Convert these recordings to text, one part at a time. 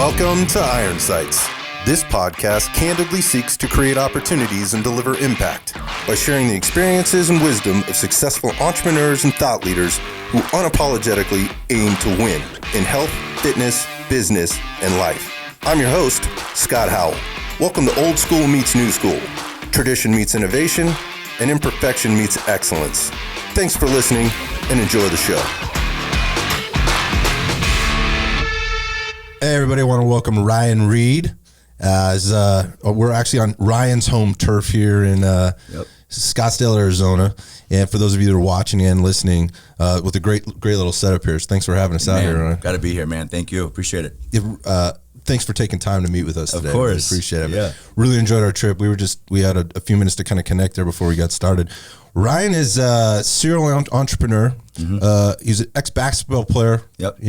Welcome to Iron Sights. This podcast candidly seeks to create opportunities and deliver impact by sharing the experiences and wisdom of successful entrepreneurs and thought leaders who unapologetically aim to win in health, fitness, business, and life. I'm your host, Scott Howell. Welcome to Old School Meets New School. Tradition meets innovation, and imperfection meets excellence. Thanks for listening and enjoy the show. Hey everybody, I want to welcome Ryan Reed. We're actually on Ryan's home turf here in Scottsdale, Arizona. And for those of you that are watching and listening, with a great little setup here. So thanks for having us out here. Got to be here, man. Thank you. Appreciate it. Thanks for taking time to meet with us today. Of course. We appreciate it. Yeah. Really enjoyed our trip. We had a few minutes to kind of connect there before we got started. Ryan is a serial entrepreneur. Mm-hmm. He's an ex-basketball player. Yep.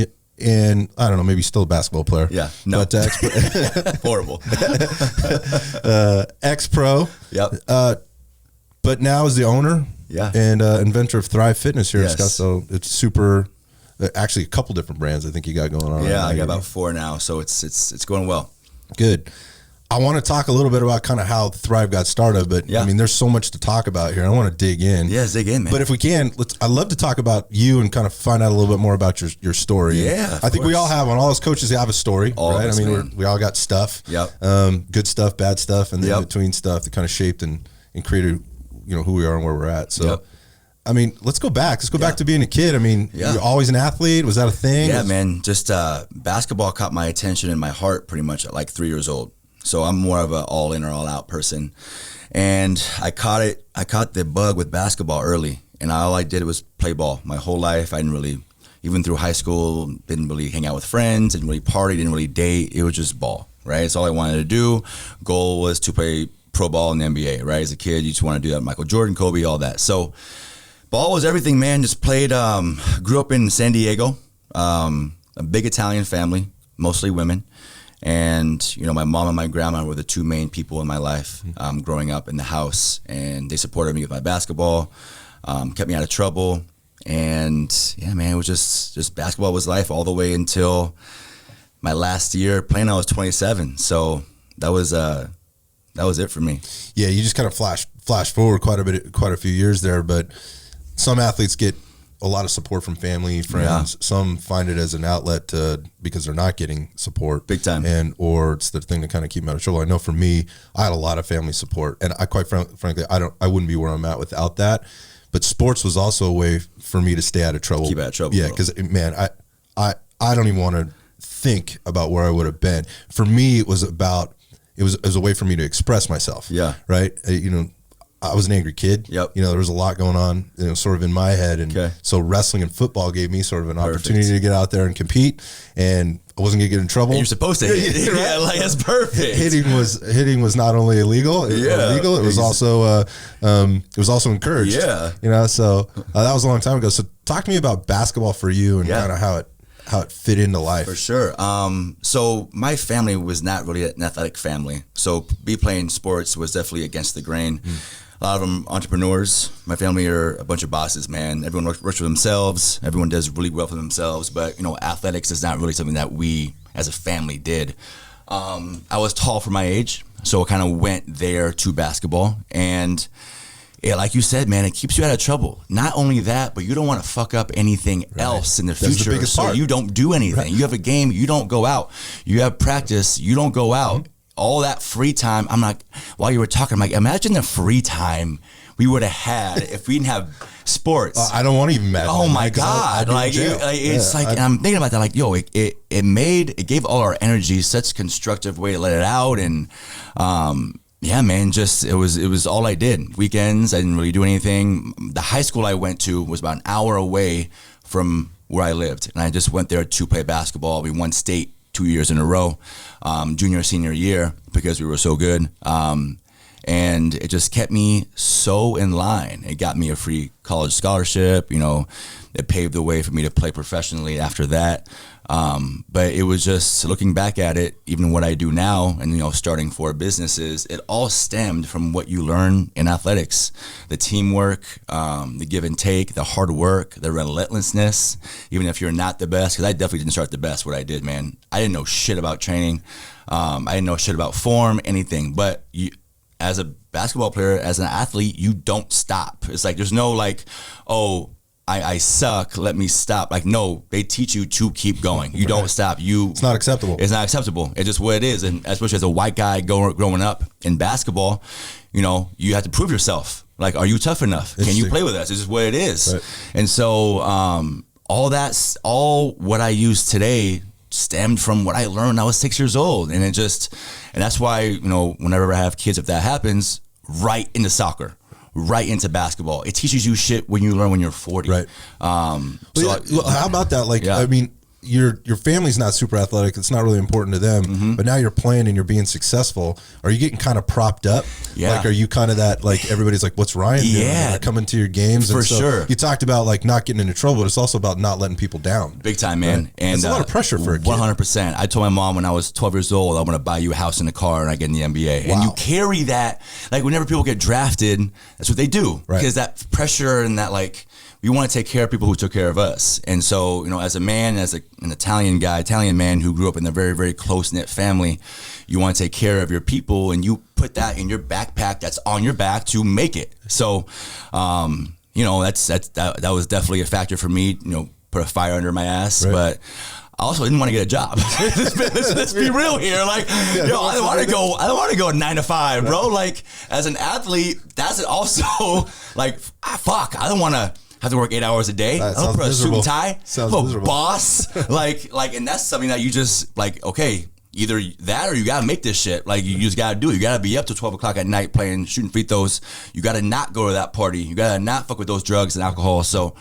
And I don't know, maybe still a basketball player. Yeah, no. But, horrible. Ex-pro. Yep. But now is the owner and inventor of Thrive Fitness here in Scottsdale. It's super, actually a couple different brands I think you got going on. Yeah, I got about 4 now, so it's going well. Good. I want to talk a little bit about kind of how Thrive got started, but I mean, there's so much to talk about here. I want to dig in. Yeah, dig in, man. But if we can, I'd love to talk about you and kind of find out a little bit more about your story. Yeah, I think we all have one. All us coaches have a story, right? Us, I mean, we all got stuff. Yep. Good stuff, bad stuff, and then in between stuff that kind of shaped and created, who we are and where we're at. So, I mean, let's go back. Let's go back to being a kid. I mean, you're always an athlete. Was that a thing? Yeah, man. Just basketball caught my attention and my heart pretty much at like 3 years old. So I'm more of an all in or all out person. And I caught the bug with basketball early. And all I did was play ball my whole life. I didn't really, even through high school, didn't really hang out with friends, didn't really party, didn't really date. It was just ball, right? It's all I wanted to do. Goal was to play pro ball in the NBA, right? As a kid, you just want to do that. Michael Jordan, Kobe, all that. So ball was everything, man. Just played, grew up in San Diego, a big Italian family, mostly women. And, my mom and my grandma were the 2 main people in my life growing up in the house. And they supported me with my basketball, kept me out of trouble. And, yeah, man, it was just basketball was life all the way until my last year playing. I was 27. So that was it for me. Yeah, you just kind of flash forward quite a few years there. But some athletes get a lot of support from family, friends. Some find it as an outlet because they're not getting support big time, or it's the thing to kind of keep them out of trouble. I know for me, I had a lot of family support, and I quite frankly, I wouldn't be where I'm at without that. But sports was also a way for me to stay out of trouble. Keep out of trouble. Yeah, because man, I don't even want to think about where I would have been. For me, it was a way for me to express myself. Yeah, right. I was an angry kid. Yep. There was a lot going on, sort of in my head. And so wrestling and football gave me sort of an opportunity to get out there and compete. And I wasn't going to get in trouble. And you're supposed to hit. Right? Yeah, like that's perfect. Hitting was not only illegal, it was also encouraged. Yeah. So that was a long time ago. So talk to me about basketball for you and kind of how it fit into life. For sure. So my family was not really an athletic family. So me playing sports was definitely against the grain. A lot of them entrepreneurs. My family are a bunch of bosses, man. Everyone works for themselves. Everyone does really well for themselves. But, athletics is not really something that we as a family did. I was tall for my age, so I kind of went there to basketball. And yeah, like you said, man, it keeps you out of trouble. Not only that, but you don't want to fuck up anything else in the future. The so you don't do anything. Right. You have a game, you don't go out. You have practice, you don't go out. Mm-hmm. All that free time, I'm like, while you were talking, I'm like, imagine the free time we would have had if we didn't have sports. I don't want to even imagine. Oh my God. And I'm thinking about that, like, yo, it gave all our energy such a constructive way to let it out. And, yeah, man, it was all I did. Weekends, I didn't really do anything. The high school I went to was about an hour away from where I lived. And I just went there to play basketball. We won state 2 years in a row, junior, senior year, because we were so good. And it just kept me so in line. It got me a free college scholarship. It paved the way for me to play professionally after that. But it was just looking back at it, even what I do now and, starting 4 businesses, it all stemmed from what you learn in athletics, the teamwork, the give and take, the hard work, the relentlessness, even if you're not the best, because I definitely didn't start the best what I did, man. I didn't know shit about training. I didn't know shit about form, anything, but as a basketball player, as an athlete, you don't stop. It's like, there's no like, oh, I suck, let me stop. Like, no, they teach you to keep going. You don't stop. It's not acceptable. It's not acceptable. It's just what it is. And especially as a white guy growing up in basketball, you have to prove yourself. Like, are you tough enough? Can you play with us? It's just what it is. Right. And so all what I use today stemmed from what I learned when I was 6 years old. And that's why, whenever I have kids, if that happens, right into soccer, right into basketball. It teaches you shit when you learn when you're 40. Right. How about that? Like, I mean, your family's not super athletic. It's not really important to them, but now you're playing and you're being successful. Are you getting kind of propped up? Yeah. Like, are you kind of that, like, everybody's like, what's Ryan doing? Yeah. Coming to your games. For sure. You talked about like not getting into trouble, but it's also about not letting people down. Big time, man. Right? And it's a lot of pressure for a kid. 100%. I told my mom when I was 12 years old, I want to buy you a house and a car and I get in the NBA. Wow. And you carry that, like whenever people get drafted, that's what they do. Right. Because that pressure and that like, we want to take care of people who took care of us. And so, as a man, as an Italian man who grew up in a very, very close-knit family, you want to take care of your people and you put that in your backpack that's on your back to make it. So, that was definitely a factor for me, put a fire under my ass. Right. But I also didn't want to get a job. Let's be real here. Like, I don't want to go 9 to 5, bro. Like, as an athlete, that's also like, fuck, I don't want to have to work 8 hours a day. I don't put a suit and tie. Sounds I'm a miserable. boss. like, and that's something that you just like, okay, either that or you got to make this shit. Like, you just got to do it. You got to be up till 12 o'clock at night shooting free throws. You got to not go to that party. You got to not fuck with those drugs and alcohol. So,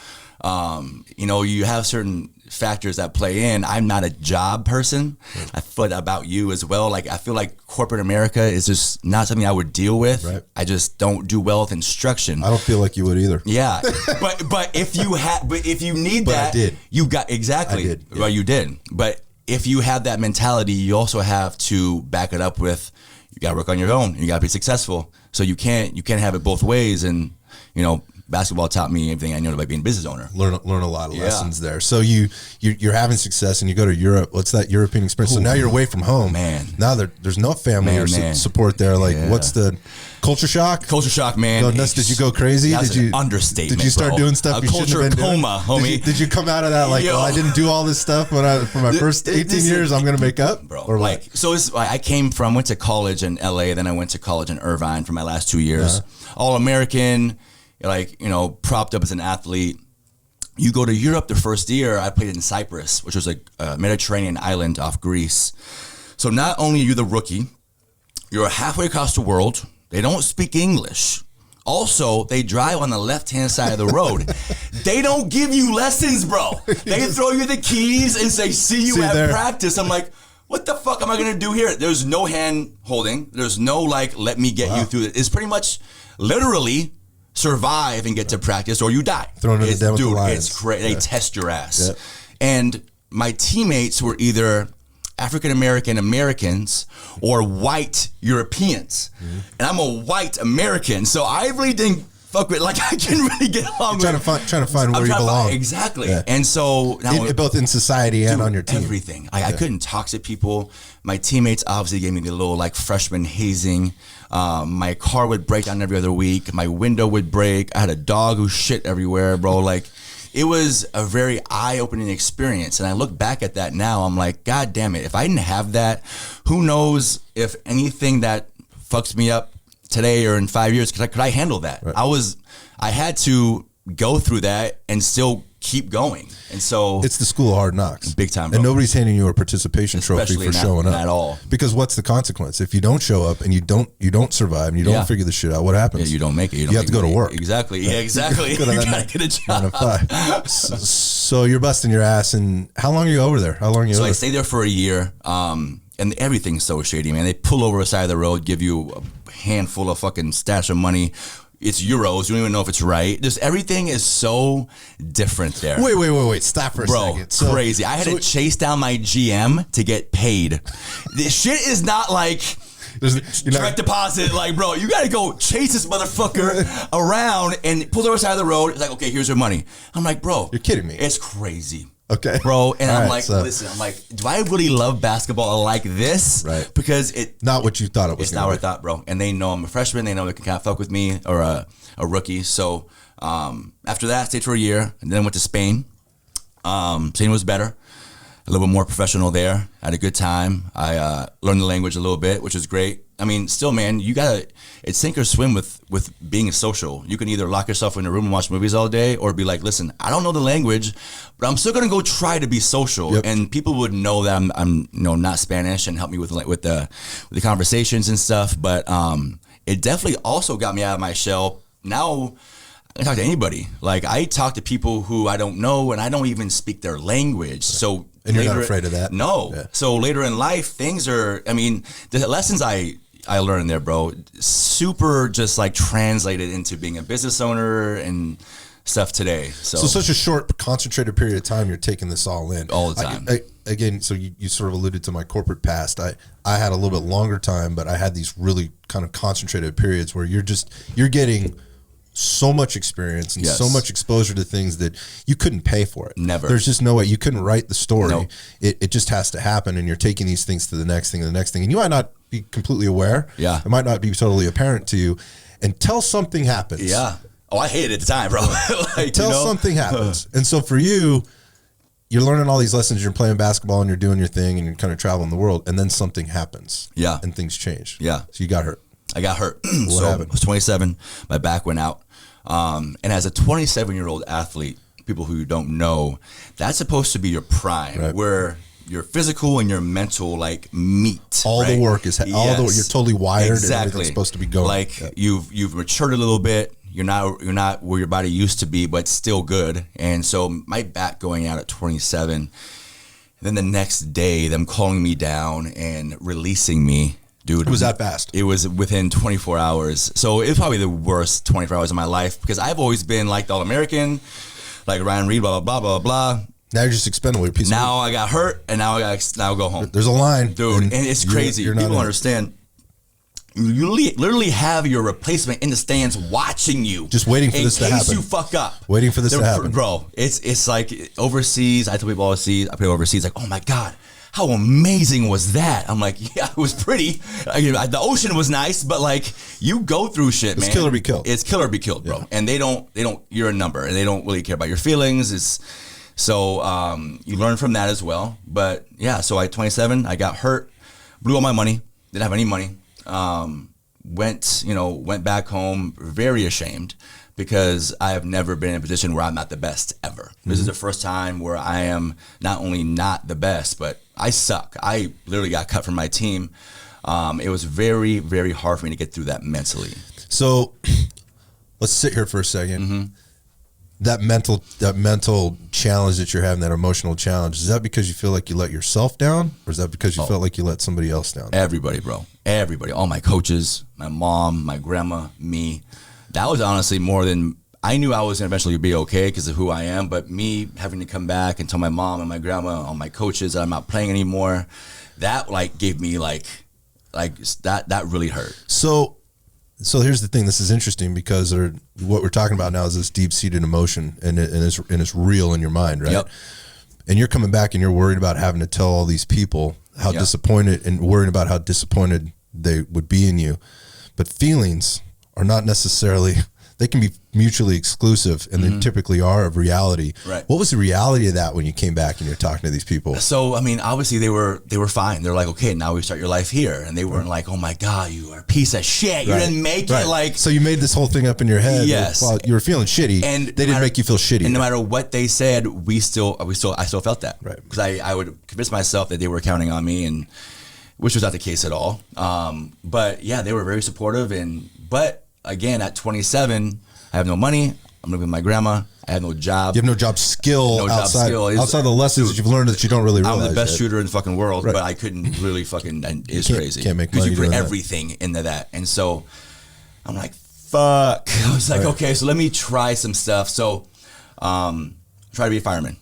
you have certain factors that play in. I'm not a job person. Right. I feel about you as well. Like, I feel like corporate America is just not something I would deal with. Right. I just don't do well with instruction. I don't feel like you would either. Yeah, but if you need that, I did. You got exactly. I did. Yeah. Well, you did. But if you have that mentality, you also have to back it up with you got to work on your own. You got to be successful. So you can't have it both ways. And basketball taught me everything I know about being a business owner. Learn a lot of lessons there. So you're having success and you go to Europe. What's that European experience? So now you're away from home. Man. Now there's no family support there. Like, what's the culture shock? Culture shock, man. Did you go crazy? That's an understatement. Did you start doing stuff you shouldn't have been doing? Coma, homie. Did you come out of that like, I didn't do all this stuff for my first 18 years? I'm gonna make up, bro. Or like, so I went to college in LA, then I went to college in Irvine for my last 2 years. All American. Like, propped up as an athlete. You go to Europe the first year, I played in Cyprus, which was a Mediterranean island off Greece. So not only are you the rookie, you're halfway across the world. They don't speak English. Also, they drive on the left-hand side of the road. They don't give you lessons, bro. They throw you the keys and say, see you at practice. I'm like, what the fuck am I going to do here? There's no hand holding. There's no let me get you through it. It's pretty much literally survive and get to practice or you die. Thrown in the den with the lions. It's crazy. They test your ass. And my teammates were either African-American Americans or white Europeans. And I'm a white American. So I really didn't fuck with, I can really get along trying to find where you belong. Exactly. Yeah. And so now both in society and on your team. Everything. I couldn't talk to people. My teammates obviously gave me the little freshman hazing. My car would break down every other week. My window would break. I had a dog who shit everywhere, bro. It was a very eye-opening experience. And I look back at that now, I'm like, God damn it. If I didn't have that, who knows if anything that fucks me up today or in 5 years, could I handle that? Right. I had to go through that and still keep going. And so it's the school of hard knocks. Big time, bro. And nobody's handing you a participation trophy for showing up. At all. Because what's the consequence? If you don't show up and you don't survive and you don't figure the shit out, what happens? Yeah, you don't make it. You have to go to work. Exactly. Yeah, exactly. You gotta get a job. 9 to 5. So you're busting your ass. And how long are you over there? So I stayed there for a year. And everything's so shady, man. They pull over the side of the road, give you handful of fucking stash of money. It's euros. You don't even know if it's right. Just everything is so different there. Wait. Stop for a second. Bro, crazy. I had to chase down my GM to get paid. This shit is not like direct deposit. Like, bro, you got to go chase this motherfucker around and pull the other side of the road. It's like, okay, here's your money. I'm like, bro. You're kidding me. It's crazy. Okay. Bro, and I'm like, listen, I'm like, do I really love basketball like this? Right. Because not what you thought it was. It's not what I thought, bro. And they know I'm a freshman. They know they can kind of fuck with me, or a rookie. So after that, I stayed for a year and then went to Spain. Spain was better. A little bit more professional there. I had a good time. I learned the language a little bit, which was great. I mean, still, man, you gotta, it's sink or swim with being social. You can either lock yourself in a room and watch movies all day, or be like, listen, I don't know the language, but I'm still gonna go try to be social. Yep. And people would know that I'm not Spanish and help me with the conversations and stuff. But it definitely also got me out of my shell. Now I talk to anybody. Like, I talk to people who I don't know, and I don't even speak their language. So. And you're not afraid of that? No. Yeah. So later in life, things are, I mean, the lessons I learned there, bro, super just like translated into being a business owner and stuff today. So such a short, concentrated period of time, you're taking this all in. All the time. Again, so you sort of alluded to my corporate past. I had a little bit longer time, but I had these really kind of concentrated periods where you're getting so much experience and so much exposure to things that you couldn't pay for it. Never. There's just no way. You couldn't write the story. No. It just has to happen, and you're taking these things to the next thing, and you might not be completely aware. Yeah. It might not be totally apparent to you until something happens. Yeah. Oh, I hated it at the time, bro. Like, until something happens. And so for you, you're learning all these lessons, you're playing basketball and you're doing your thing and you're kind of traveling the world, and then something happens. Yeah. And things change. Yeah. So you got hurt. I got hurt. What happened? I was 27. My back went out. And as a 27-year-old athlete, people who don't know, that's supposed to be your prime, right, where your physical and your mental like meet. All right? the work is you're totally wired. Exactly. And everything's supposed to be going. Like you've matured a little bit. You're not where your body used to be, but still good. And so my back going out at 27. And then the next day, them calling me down and releasing me. Dude, it was that fast. It was within 24 hours. So it was probably the worst 24 hours of my life, because I've always been like the All-American, like Ryan Reed, blah, blah, blah, blah, blah. Now you're just expendable. You're a piece now of I got hurt, and now I go home. There's a line. Dude, and it's crazy. People don't understand. You literally have your replacement in the stands watching you. Just waiting for this to happen. In case you fuck up. Waiting for this to happen. Bro, it's like overseas. I tell people overseas. I play overseas. Like, oh my God. How amazing was that? I'm like, yeah, it was pretty. The ocean was nice, but like, you go through shit, man. It's kill or be killed. It's kill or be killed, bro. Yeah. And they don't. You're a number, and they don't really care about your feelings. So you learn from that as well. But yeah, so at 27, I got hurt, blew all my money, didn't have any money. Went back home very ashamed, because I have never been in a position where I'm not the best ever. Mm-hmm. This is the first time where I am not only not the best, but I suck. I literally got cut from my team. It was very, very hard for me to get through that mentally. So let's sit here for a second. Mm-hmm. That mental challenge that you're having, that emotional challenge, is that because you feel like you let yourself down, or is that because you felt like you let somebody else down? Everybody, bro. Everybody. All my coaches, my mom, my grandma, me. That was honestly more than, I knew I was going to eventually be okay because of who I am, but me having to come back and tell my mom and my grandma, all my coaches, that I'm not playing anymore, that like gave me like that really hurt. So here's the thing. This is interesting, because what we're talking about now is this deep-seated emotion, and it's real in your mind, right? Yep. And you're coming back and you're worried about having to tell all these people how disappointed, and worried about how disappointed they would be in you. But feelings are not necessarily, they can be mutually exclusive, and they typically are of reality. Right. What was the reality of that when you came back and you're talking to these people? So, I mean, obviously they were fine. They're like, okay, now we start your life here. And they weren't like, oh my God, you are a piece of shit. You didn't make it. Like, so you made this whole thing up in your head. Yes. While you were feeling shitty, and they didn't make you feel shitty. And no matter what they said, I still felt that. Right. Because I would convince myself that they were counting on me, and which was not the case at all. But yeah, they were very supportive. But again, at 27, I have no money. I'm living with my grandma. I have no job. You have no job skill outside the lessons that you've learned that you don't really realize. I'm the best shooter in the fucking world, but I couldn't really fucking. It's crazy. Can't make money because you put doing everything into that, and so I'm like, fuck. I was like, okay, so let me try some stuff. So, try to be a fireman.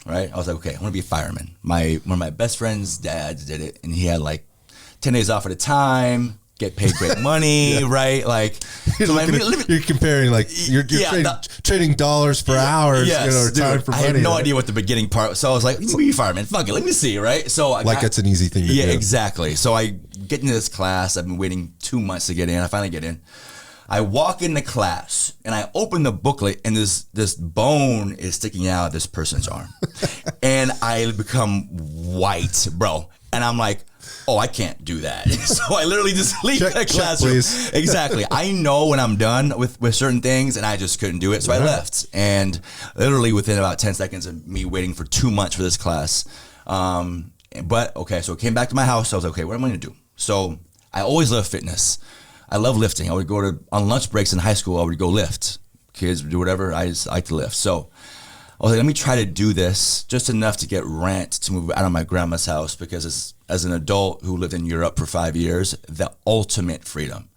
Right? I was like, okay, I want to be a fireman. One of my best friend's dads did it, and he had like 10 days off at a time. Get paid great money, right? Like, you're comparing, like, you're trading dollars for hours, or time for money. I had no idea what the beginning part. So I was like, let me be a fireman. Fuck it, let me see, right? So it's an easy thing to do. Yeah, exactly. So I get into this class. I've been waiting 2 months to get in. I finally get in. I walk into class and I open the booklet and this bone is sticking out of this person's arm, and I become white, bro. And I'm like, oh, I can't do that. So I literally just leave the classroom. Exactly. I know when I'm done with certain things, and I just couldn't do it. So I left. And literally within about 10 seconds of me waiting for 2 months for this class. But okay, so I came back to my house. I was like, okay, what am I going to do? So I always loved fitness. I love lifting. I would go on lunch breaks in high school, I would go lift. Kids would do whatever. I just like to lift. So I was like, let me try to do this just enough to get rent to move out of my grandma's house, because as an adult who lived in Europe for 5 years, the ultimate freedom.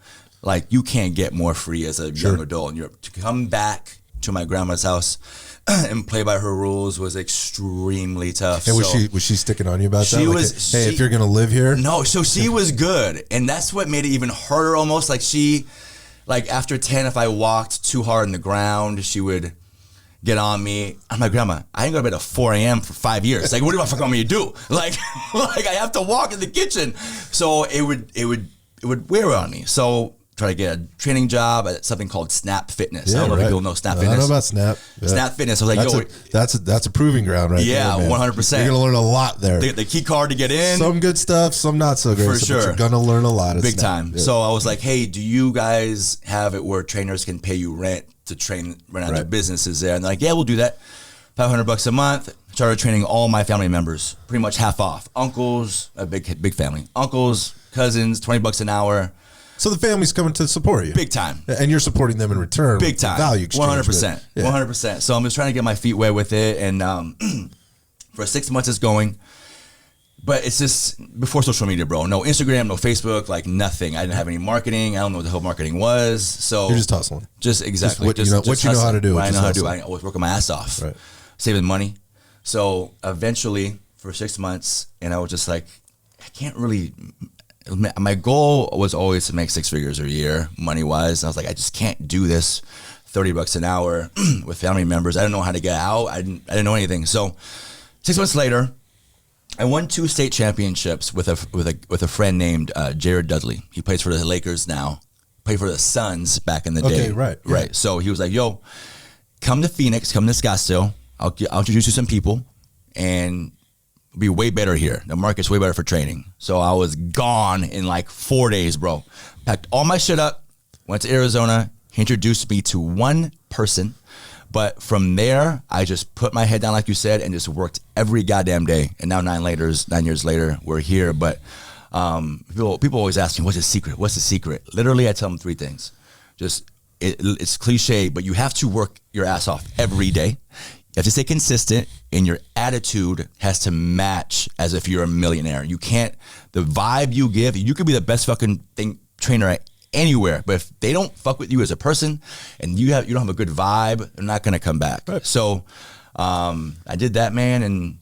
Like, you can't get more free as a young adult in Europe. To come back to my grandma's house and play by her rules was extremely tough. And was she sticking on you about that? Hey, if you're going to live here? No, so she was good. And that's what made it even harder almost. Like after 10, if I walked too hard on the ground, she would get on me. I'm like, Grandma, I ain't go to bed at 4 a.m. for 5 years. Like, what do I fuck want me to do? Like I have to walk in the kitchen. So it would wear on me. So try to get a training job at something called Snap Fitness. I don't know if people know Snap Fitness. I know about Snap. Yeah. Snap Fitness. I was like, that's a proving ground, right? Yeah, there, 100%. You're gonna learn a lot there. The key card to get in. Some good stuff, some not so great. For sure. But you're gonna learn a lot. Big time. Yeah. So I was like, hey, do you guys have it where trainers can pay you rent to rent out their businesses there? And they're like, yeah, we'll do that. $500 a month. Started training all my family members, pretty much half off. Uncles, a big family. Uncles, cousins, $20 an hour. So the family's coming to support you. Big time. And you're supporting them in return. Big time. Value exchange. 100%. 100%. So I'm just trying to get my feet wet with it. And for 6 months it's going. But it's just before social media, bro. No Instagram, no Facebook, like nothing. I didn't have any marketing. I don't know what the hell marketing was. So you're just hustling. Just exactly. What you know how to do. What I know how to do. I was working my ass off. Right. Saving money. So eventually for 6 months, and I was just like, I can't really. My goal was always to make 6 figures a year, money wise. And I was like, I just can't do this $30 an hour with family members. I didn't know how to get out. I didn't know anything. So 6 months later, I won 2 state championships with a friend named Jared Dudley. He plays for the Lakers now. Played for the Suns back in the day. Okay, right. Right. So he was like, yo, come to Phoenix, come to Scottsdale. I'll introduce you to some people, and it'll be way better here. The market's way better for training. So I was gone in like 4 days, bro. Packed all my shit up, went to Arizona. He introduced me to one person. But from there, I just put my head down, like you said, and just worked every goddamn day. And now 9 years later, we're here. But people always ask me, what's the secret? What's the secret? Literally, I tell them 3 things. It's cliche, but you have to work your ass off every day. You have to stay consistent, and your attitude has to match as if you're a millionaire. You can't, the vibe you give, you could be the best fucking trainer anywhere, but if they don't fuck with you as a person and you don't have a good vibe, they're not gonna come back. Right. So I did that, man, and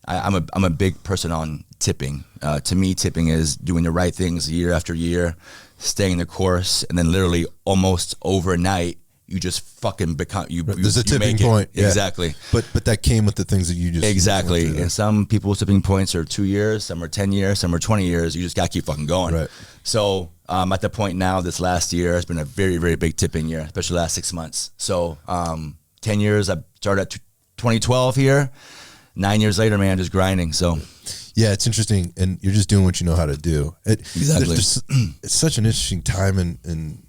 I'm a big person on tipping. To me, tipping is doing the right things year after year, staying the course, and then literally almost overnight, you just fucking become there's a tipping point. Yeah. Exactly. But that came with the things that you just exactly. And some people's tipping points are 2 years, some are 10 years, some are 20 years. You just gotta keep fucking going. Right. So at the point now, this last year has been a very, very big tipping year, especially the last 6 months. So 10 years, I started at 2012 here. 9 years later, man, just grinding. So yeah, it's interesting, and you're just doing what you know how to do. Exactly. It's such an interesting time in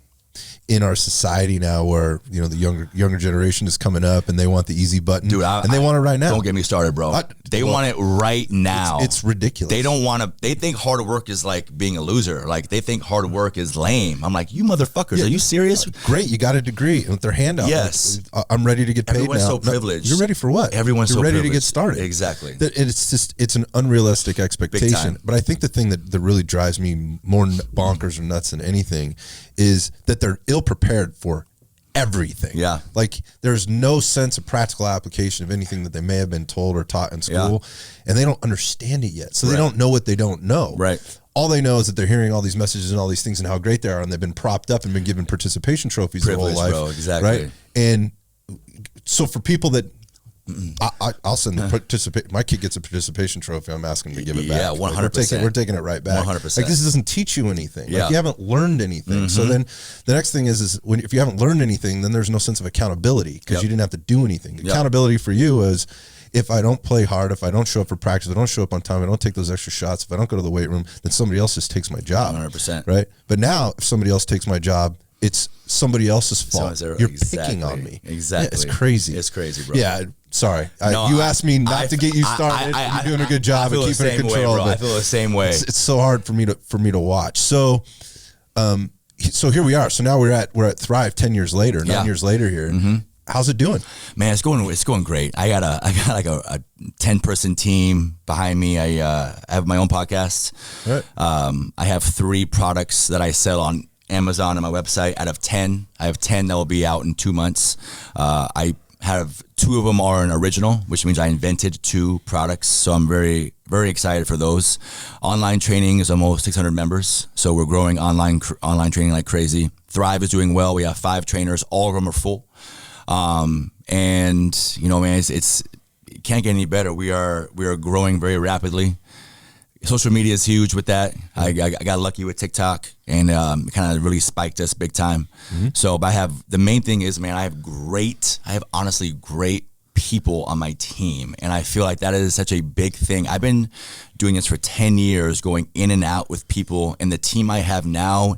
in our society now, where the younger generation is coming up and they want the easy button, dude, and they want it right now. Don't get me started, bro. They want it right now. It's ridiculous. They don't want to. They think hard work is like being a loser. Like they think hard work is lame. I'm like, you motherfuckers, are you serious? Great, you got a degree with their hand out. Yes, I'm ready to get paid. Everyone's now. so privileged. You're ready for what? You're ready to get started. Exactly. It's an unrealistic expectation. But I think the thing that really drives me more bonkers or nuts than anything is that they're ill prepared for everything. Yeah. Like there's no sense of practical application of anything that they may have been told or taught in school, and they don't understand it yet. So they don't know what they don't know. Right. All they know is that they're hearing all these messages and all these things and how great they are, and they've been propped up and been given participation trophies their whole life. Bro, exactly. Right. And so for people that I'll send the participate. My kid gets a participation trophy. I'm asking him to give it back. Yeah, 100%. We're taking it right back. 100%. Like this doesn't teach you anything. Yeah. Like you haven't learned anything. So then the next thing is if you haven't learned anything, then there's no sense of accountability because you didn't have to do anything. Accountability for you is if I don't play hard, if I don't show up for practice, if I don't show up on time, if I don't take those extra shots, if I don't go to the weight room, then somebody else just takes my job. 100%. Right. But now if somebody else takes my job, it's somebody else's fault. You're picking on me. Exactly. Yeah, it's crazy. It's crazy, bro. Yeah. Sorry. You asked me not to get you started. You're doing a good job of keeping it controlled. I feel the same way. It's so hard for me to watch. So, so here we are. So now we're at Thrive 10 years later, 9 years later here. How's it doing? Man, it's going great. I got like a 10-person team behind me. I have my own podcast. Right. I have 3 products that I sell on Amazon and my website. Out of 10, I have 10 that will be out in 2 months. I have 2 of them are an original, which means I invented 2 products. So I'm very, very excited for those. Online training is almost 600 members. So we're growing online training like crazy. Thrive is doing well. We have 5 trainers. All of them are full. And man, it's it can't get any better. We are growing very rapidly. Social media is huge with that. I got lucky with TikTok and kind of really spiked us big time. So but the main thing is, man, I have honestly great people on my team. And I feel like that is such a big thing. I've been doing this for 10 years, going in and out with people, and the team I have now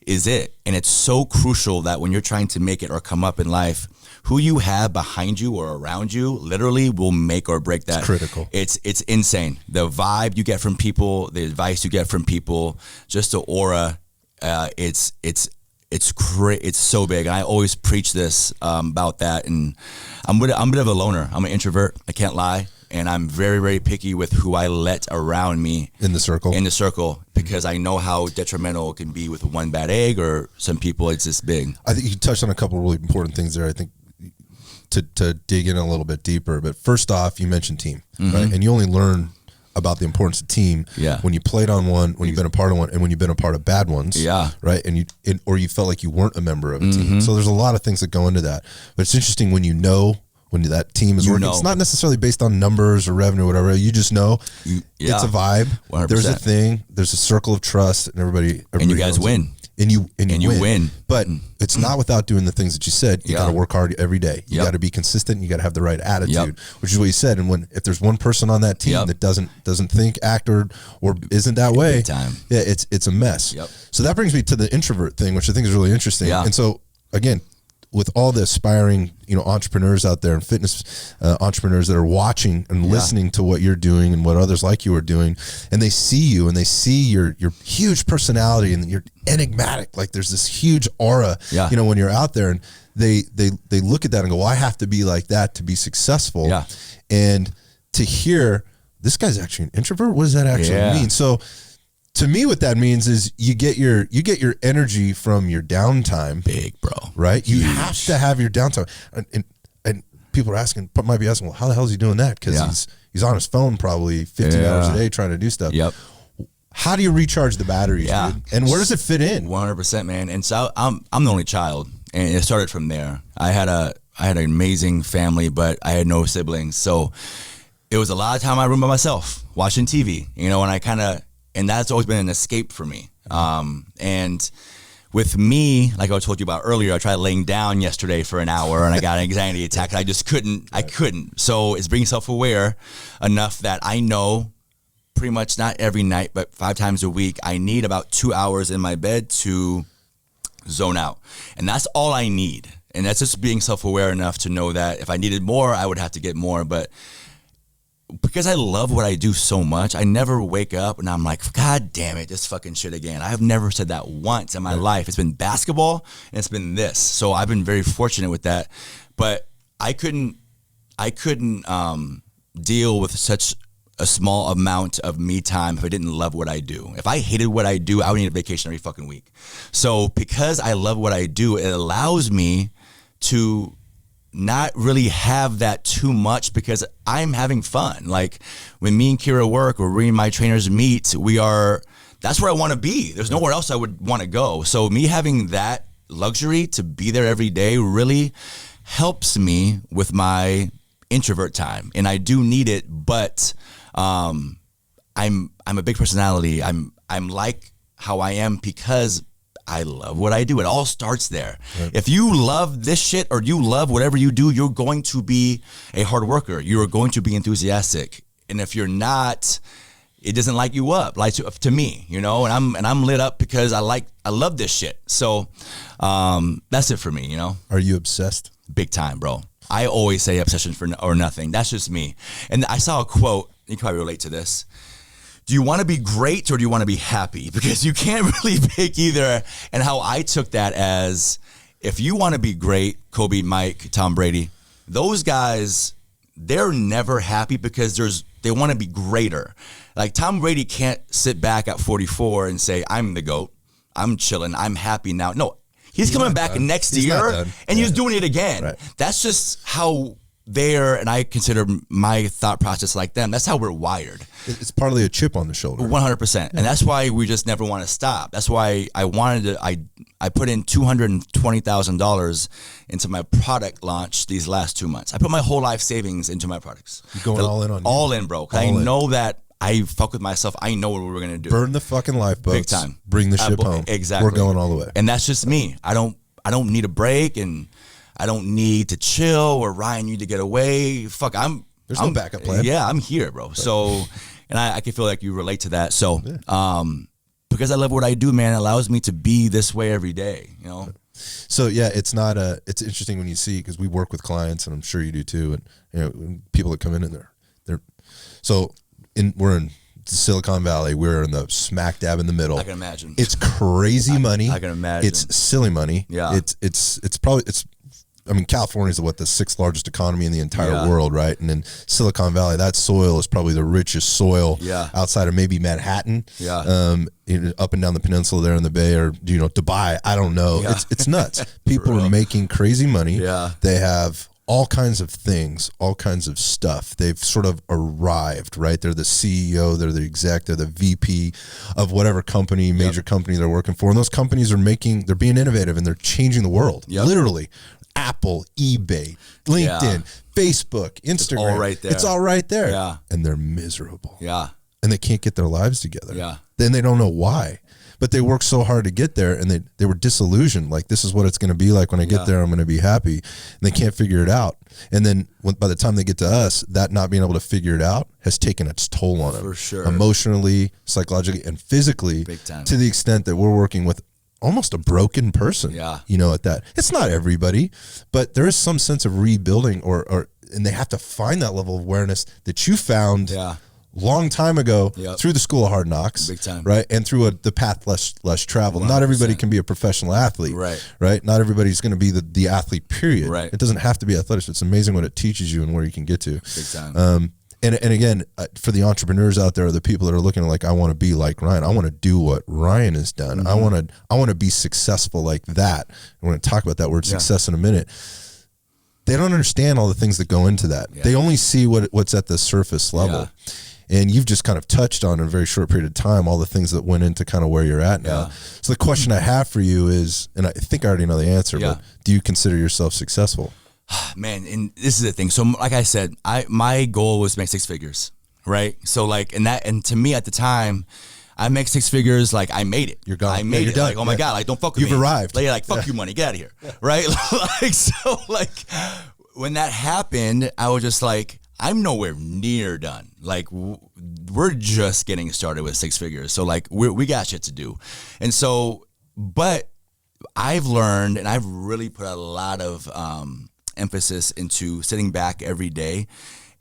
is it. And it's so crucial that when you're trying to make it or come up in life, who you have behind you or around you literally will make or break that. It's critical. It's insane. The vibe you get from people, the advice you get from people, just the aura. It's so big. And I always preach this about that. And I'm a bit of a loner. I'm an introvert. I can't lie. And I'm very, very picky with who I let around me. In the circle. Because I know how detrimental it can be with one bad egg, or some people it's just big. I think you touched on a couple of really important things there. I think to dig in a little bit deeper. But first off, you mentioned team, right? And you only learn about the importance of team when you played on one, when you've been a part of one, and when you've been a part of bad ones. Yeah. Right. And or you felt like you weren't a member of a team. So there's a lot of things that go into that. But it's interesting when when that team is working. It's not necessarily based on numbers or revenue or whatever. You just know it's a vibe. 100%. There's a thing. There's a circle of trust, and everybody and you guys win. And you win. But it's not without doing the things that you said. You got to work hard every day. You got to be consistent. You got to have the right attitude, which is what you said. And if there's one person on that team that doesn't think, act, or isn't that way, it's a mess. So that brings me to the introvert thing, which I think is really interesting. And so again, with all the aspiring, entrepreneurs out there and fitness entrepreneurs that are watching and listening to what you're doing and what others like you are doing, and they see you and they see your huge personality and you're enigmatic, like there's this huge aura, when you're out there, and they look at that and go, well, I have to be like that to be successful. And to hear this guy's actually an introvert, what does that actually mean? So to me, what that means is you get your energy from your downtime. Big, bro. Right? You have to have your downtime. And people might be asking, well, how the hell is he doing that? Because he's on his phone probably 15 hours a day trying to do stuff. How do you recharge the batteries, dude? And where does it fit in? 100%, man. And so I'm the only child, and it started from there. I had an amazing family, but I had no siblings. So it was a lot of time in my room by myself, watching TV, and that's always been an escape for me. And with me, like I told you about earlier, I tried laying down yesterday for an hour and I got an anxiety attack. I just couldn't. I couldn't. So it's being self-aware enough that I know pretty much not every night, but 5 times a week, I need about 2 hours in my bed to zone out. And that's all I need. And that's just being self-aware enough to know that if I needed more, I would have to get more. But because I love what I do so much, I never wake up and I'm like, God damn it, this fucking shit again. I have never said that once in my life. It's been basketball and it's been this. So I've been very fortunate with that. But I couldn't deal with such a small amount of me time if I didn't love what I do. If I hated what I do, I would need a vacation every fucking week. So because I love what I do, it allows me to not really have that too much because I'm having fun. Like when me and Kira work or me and my trainers meet, that's where I want to be. There's nowhere else I would want to go. So me having that luxury to be there every day really helps me with my introvert time. And I do need it, but I'm a big personality. I'm like how I am because I love what I do. It all starts there. Right. If you love this shit or you love whatever you do, you're going to be a hard worker. You're going to be enthusiastic. And if you're not, it doesn't light you up. Like to me, and I'm lit up because I love this shit. So that's it for me, Are you obsessed? Big time, bro. I always say obsession or nothing. That's just me. And I saw a quote, you can probably relate to this. Do you want to be great or do you want to be happy? Because you can't really pick either. And how I took that as, if you want to be great, Kobe, Mike, Tom Brady, those guys, they're never happy because they want to be greater. Like Tom Brady can't sit back at 44 and say, I'm the GOAT. I'm chilling. I'm happy now. No, he's coming back next year and he's doing it again. Right. That's just how and I consider my thought process like them. That's how we're wired. It's partly a chip on the shoulder. 100%. And that's why we just never want to stop. That's why I put in $220,000 into my product launch these last 2 months. I put my whole life savings into my products. You're going all in on you. All in, bro. I know that I fuck with myself. I know what we're going to do. Burn the fucking lifeboats. Big time. Bring the ship home. Exactly. We're going all the way. And that's just me. I don't need a break and I don't need to chill or Ryan need to get away. Fuck, There's no backup plan. Yeah, I'm here, bro. So, and I can feel like you relate to that. So, because I love what I do, man, it allows me to be this way every day, So yeah, it's interesting when you see, because we work with clients and I'm sure you do too. And, people that come in and we're in Silicon Valley. We're in the smack dab in the middle. I can imagine. It's crazy money. I can imagine. It's silly money. Yeah. California is the sixth largest economy in the entire world, right? And in Silicon Valley, that soil is probably the richest soil outside of maybe Manhattan. Yeah. Up and down the peninsula there in the Bay, or Dubai. I don't know. Yeah. It's nuts. People are making crazy money. Yeah. They have all kinds of things, all kinds of stuff. They've sort of arrived, right? They're the CEO, they're the exec, they're the VP of whatever company, major company they're working for. And those companies they're being innovative and they're changing the world. Yep. Literally. Apple, eBay, LinkedIn, Facebook, Instagram. It's all right there. Yeah. And they're miserable. Yeah. And they can't get their lives together. Yeah. Then they don't know why. But they worked so hard to get there, and they were disillusioned. Like, this is what it's going to be like when I get there. I'm going to be happy. And they can't figure it out. And then by the time they get to us, that not being able to figure it out has taken its toll on them. For sure. Emotionally, psychologically, and physically. Big time. To the extent that we're working with almost a broken person. Yeah. At that. It's not everybody, but there is some sense of rebuilding and they have to find that level of awareness that you found long time ago through the School of Hard Knocks. Big time. Right? And through the path less traveled. 100%. Not everybody can be a professional athlete. Right? Not everybody's going to be the athlete, period. Right. It doesn't have to be athletics. It's amazing what it teaches you and where you can get to. Big time. And again, for the entrepreneurs out there, the people that are looking like, I want to be like Ryan. I want to do what Ryan has done. Mm-hmm. I want to be successful like that. We're going to talk about that word success in a minute. They don't understand all the things that go into that. Yeah. They only see what's at the surface level. Yeah. And you've just kind of touched on in a very short period of time all the things that went into kind of where you're at now. Yeah. So the question I have for you is, and I think I already know the answer, but do you consider yourself successful? Man, and this is the thing. So like I said, my goal was to make 6 figures, right? So and to me at the time, I make 6 figures, like I made it. You're gone. I made it. Done. Like, oh my God, like don't fuck with me. You've arrived. Like fuck you money, get out of here. Right? When that happened, I was just like, I'm nowhere near done. Like we're just getting started with 6 figures. So like we got shit to do. And so, but I've learned, and I've really put a lot of emphasis into sitting back every day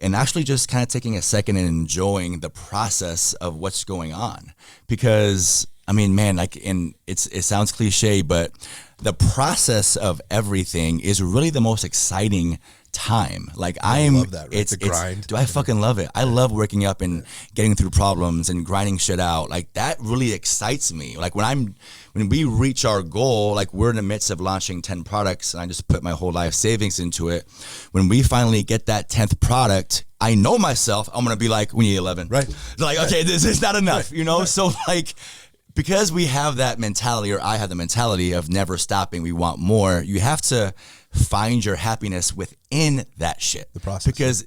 and actually just kind of taking a second and enjoying the process of what's going on. Because I mean, man, like, and it sounds cliche, but the process of everything is really the most exciting time. Like, I love that, right? It's the grind. I fucking love it. I love waking up and getting through problems and grinding shit out. Like, that really excites me. Like, when we reach our goal, like, we're in the midst of launching 10 products and I just put my whole life savings into it. When we finally get that 10th product, I know myself, I'm going to be like, we need 11. Right. Like, okay, this is not enough, you know? Right. So like, because we have that mentality, or I have the mentality of never stopping, we want more, you have to find your happiness within that shit. The process. Because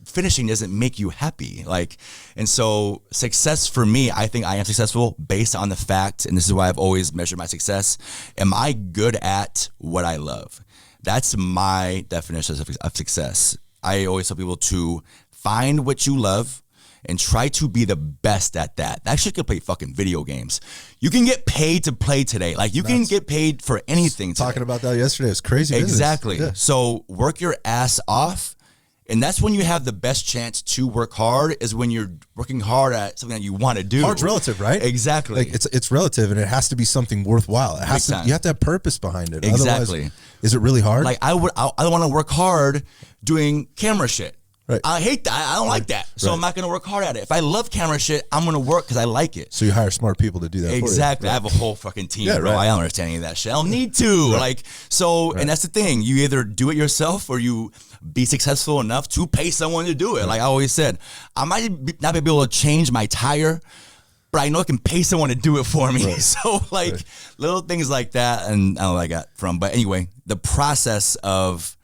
finishing doesn't make you happy. Like, and so success for me, I think I am successful based on the fact, and this is why I've always measured my success, am I good at what I love? That's my definition of success. I always tell people to find what you love and try to be the best at that. That shit could play fucking video games. You can get paid to play today. Like, you can get paid for anything today. Talking about that yesterday. It's crazy. Exactly. Yeah. So work your ass off. And that's when you have the best chance to work hard, is when you're working hard at something that you want to do. Hard's relative, right? Exactly. Like, it's relative, and it has to be something worthwhile. It has to. You have to have purpose behind it. Exactly. Otherwise, is it really hard? Like, I want to work hard doing camera shit. Right. I hate that. I don't like that. So I'm not going to work hard at it. If I love camera shit, I'm going to work because I like it. So you hire smart people to do that. Exactly. For you. I have a whole fucking team, bro. I don't understand any of that shit. I don't need to. Like, so, and that's the thing. You either do it yourself or you be successful enough to pay someone to do it. Like I always said, I might not be able to change my tire, but I know I can pay someone to do it for me. Right. So like little things like that, and I don't know where I got from. But anyway, the process of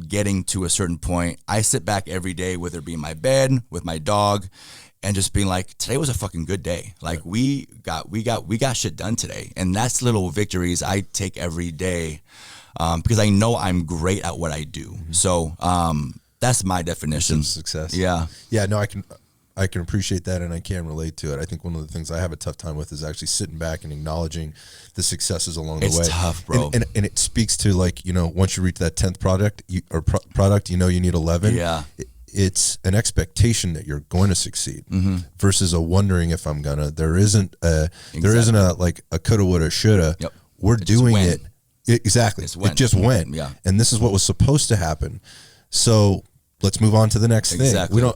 getting to a certain point, I sit back every day, whether it be in my bed with my dog, and just being like, today was a fucking good day. Like we got shit done today, and that's little victories I take every day, because I know I'm great at what I do. Mm-hmm. So that's my definition of success. Yeah. No, I can appreciate that, and I can relate to it. I think one of the things I have a tough time with is actually sitting back and acknowledging the successes along the way. It's tough, bro. And it speaks to, like, you know, once you reach that 10th product, you know you need 11. Yeah. It's an expectation that you're going to succeed, versus a wondering if I'm gonna. There isn't a like a coulda, woulda, shoulda. Yep. We're doing it. Exactly. It just went. Yeah. And this is what was supposed to happen. So let's move on to the next thing. We don't.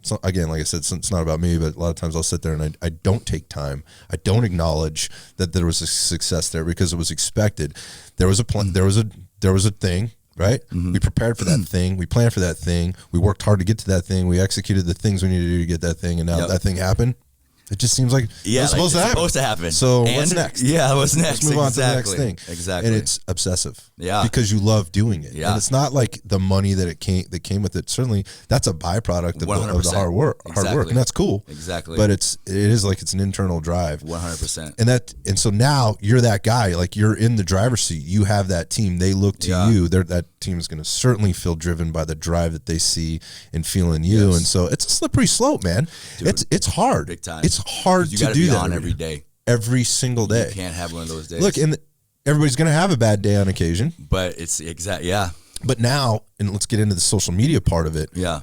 So again, like I said, it's not about me, but a lot of times I'll sit there and I don't take time. I don't acknowledge that there was a success there because it was expected. There was a plan. There was a thing, right? Mm-hmm. We prepared for that thing. We planned for that thing. We worked hard to get to that thing. We executed the things we needed to do to get that thing, and now that thing happened. It just seems like it's supposed to happen. So what's next? Yeah, what's next? Let's move on to the next thing. Exactly. And it's obsessive. Yeah. Because you love doing it. Yeah. And it's not like the money that came with it. Certainly that's a byproduct of the hard work. And that's cool. Exactly. But it is like it's an internal drive. 100%. And so now you're that guy, like you're in the driver's seat. You have that team. They look to you. That team is going to certainly feel driven by the drive that they see and feel in you. Yes. And so it's a slippery slope, man. Dude, it's hard. Big time. It's hard to do that every day. Every single day. You can't have one of those days. Look, and everybody's going to have a bad day on occasion. But it's yeah. But now, and let's get into the social media part of it. Yeah.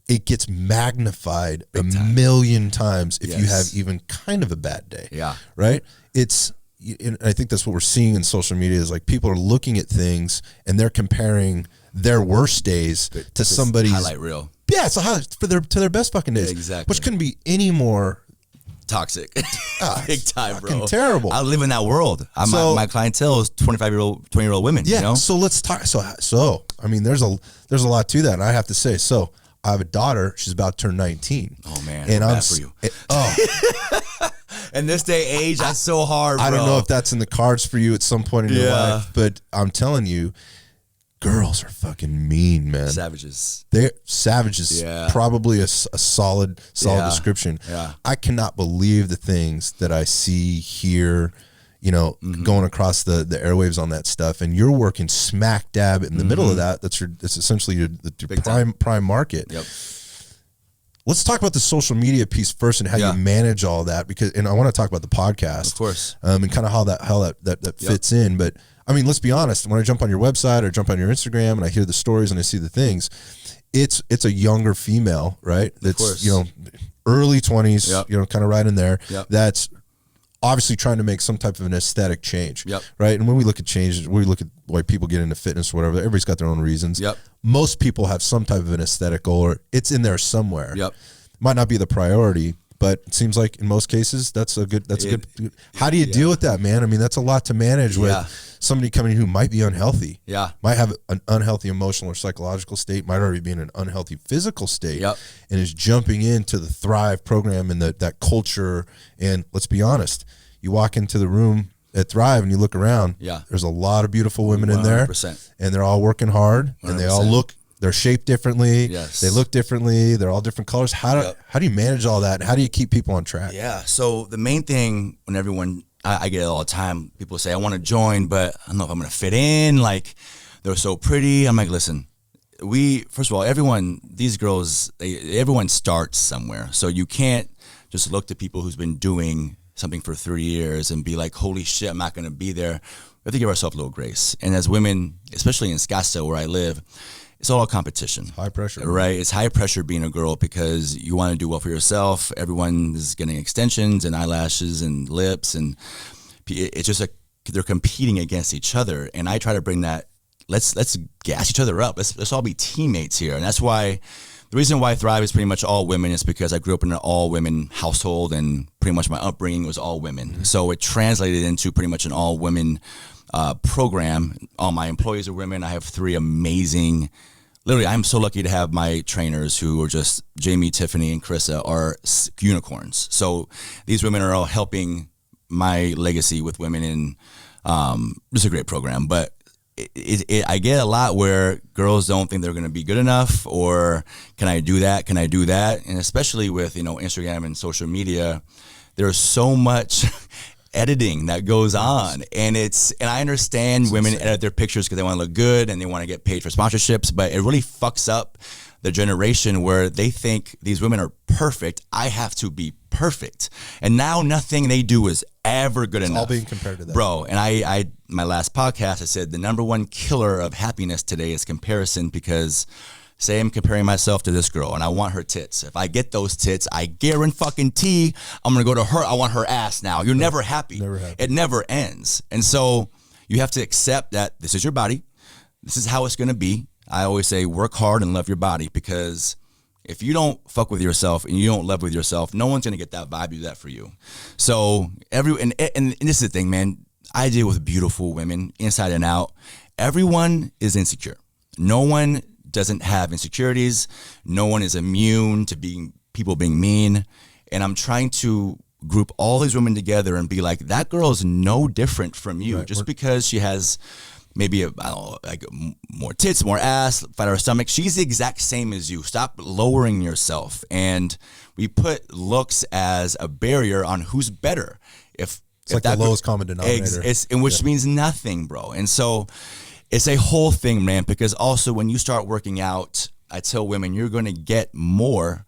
It gets magnified a million times if you have even kind of a bad day. Yeah. Right? And I think that's what we're seeing in social media is like people are looking at things and they're comparing their worst days to somebody's highlight reel. Yeah, it's a highlight to their best fucking days. Exactly. Which couldn't be any more toxic. Big time, bro. Terrible. I live in that world. My clientele is 20-year-old women. Yeah. You know? So let's talk. So I mean, there's a lot to that, and I have to say, so I have a daughter. She's about to turn 19. Oh man, and I'm bad for you. In this day age, that's so hard, bro. I don't know if that's in the cards for you at some point in your life, but I'm telling you, girls are fucking mean, man. Savages. They're savages. Yeah. Probably a solid description. Yeah. I cannot believe the things that I see here, you know, going across the airwaves on that stuff. And you're working smack dab in the middle of that. That's essentially your prime market. Yep. let's talk about the social media piece first and how you manage all that, and I want to talk about the podcast, of course, and kind of how that fits in. But I mean, let's be honest. When I jump on your website or jump on your Instagram and I hear the stories and I see the things, it's a younger female, right? That's early 20s, kind of right in there. That's obviously trying to make some type of an aesthetic change, right? And when we look at change, we look at why people get into fitness or whatever. Everybody's got their own reasons. Most people have some type of an aesthetic goal, or it's in there somewhere. Might not be the priority, but it seems like in most cases that's a good. How do you deal with that, man? I mean, that's a lot to manage with somebody coming in who might be unhealthy. Might have an unhealthy emotional or psychological state. Might already be in an unhealthy physical state, and is jumping into the Thrive program and that culture. And let's be honest, you walk into the room at Thrive and you look around, there's a lot of beautiful women 100%. In there, and they're all working hard, 100%. And they all look, they're shaped differently, they look differently, they're all different colors. How do you manage all that, and how do you keep people on track? So the main thing, when everyone, I get it all the time, people say, I want to join, but I don't know if I'm going to fit in, like, they're so pretty. I'm like, listen, first of all, these girls, everyone starts somewhere, so you can't just look to people who's been doing something for 3 years and be like, holy shit, I'm not going to be there. We have to give ourselves a little grace. And as women, especially in Scottsdale where I live, it's all competition. High pressure. Right? It's high pressure being a girl because you want to do well for yourself. Everyone is getting extensions and eyelashes and lips, and it's just they're competing against each other. And I try to bring that, let's gas each other up. Let's all be teammates here. And that's why the reason why Thrive is pretty much all women is because I grew up in an all-women household, and pretty much my upbringing was all women. Mm-hmm. So it translated into pretty much an all-women program. All my employees are women. I have 3 amazing, literally, I'm so lucky to have my trainers who are just Jamie, Tiffany, and Carissa are unicorns. So these women are all helping my legacy with women in just a great program. But I get a lot where girls don't think they're going to be good enough, or can I do that? Can I do that? And especially with, Instagram and social media, there's so much editing that goes on. And I understand women edit their pictures because they want to look good and they want to get paid for sponsorships, but it really fucks up the generation where they think these women are perfect. I have to be perfect. And now nothing they do is ever good enough. It's all being compared to that. Bro, and I my last podcast, I said the number one killer of happiness today is comparison, because say I'm comparing myself to this girl and I want her tits. If I get those tits, I guarantee I'm going to go to her. I want her ass now. You're never happy. It never ends. And so you have to accept that this is your body. This is how it's going to be. I always say work hard and love your body, because if you don't fuck with yourself and you don't love with yourself, no one's going to get that vibe, do that for you. So and this is the thing, man. I deal with beautiful women inside and out. Everyone is insecure. No one doesn't have insecurities. No one is immune to people being mean. And I'm trying to group all these women together and be like, that girl is no different from you. Right. Just because she has maybe more tits, more ass, fat on her stomach, she's the exact same as you. Stop lowering yourself. And we put looks as a barrier on who's better. It's like the lowest common denominator. Which means nothing, bro. And so it's a whole thing, man, because also when you start working out, I tell women you're going to get more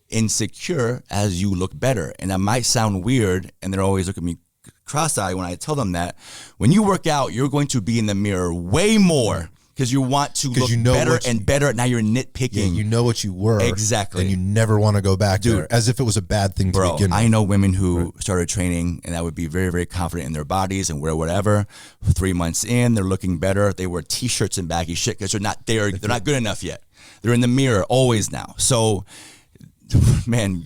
insecure as you look better. And that might sound weird, and they're always looking at me cross-eyed when I tell them that. When you work out, you're going to be in the mirror way more because you want to look better and better. Now you're nitpicking. Yeah, you know what you were. Exactly. And you never want to go back there, as if it was a bad thing to begin with. I know women who started training and that would be very, very confident in their bodies and wear whatever. 3 months in, they're looking better. They wear T-shirts and baggy shit because they're not there. They're not good enough yet. They're in the mirror always now. So, man,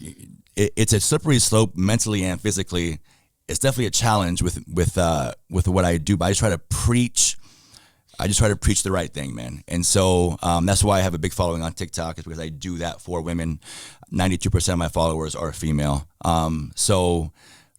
it's a slippery slope mentally and physically. It's definitely a challenge with what I do, but I just try to preach the right thing, man. And so that's why I have a big following on TikTok, is because I do that for women. 92% of my followers are female. So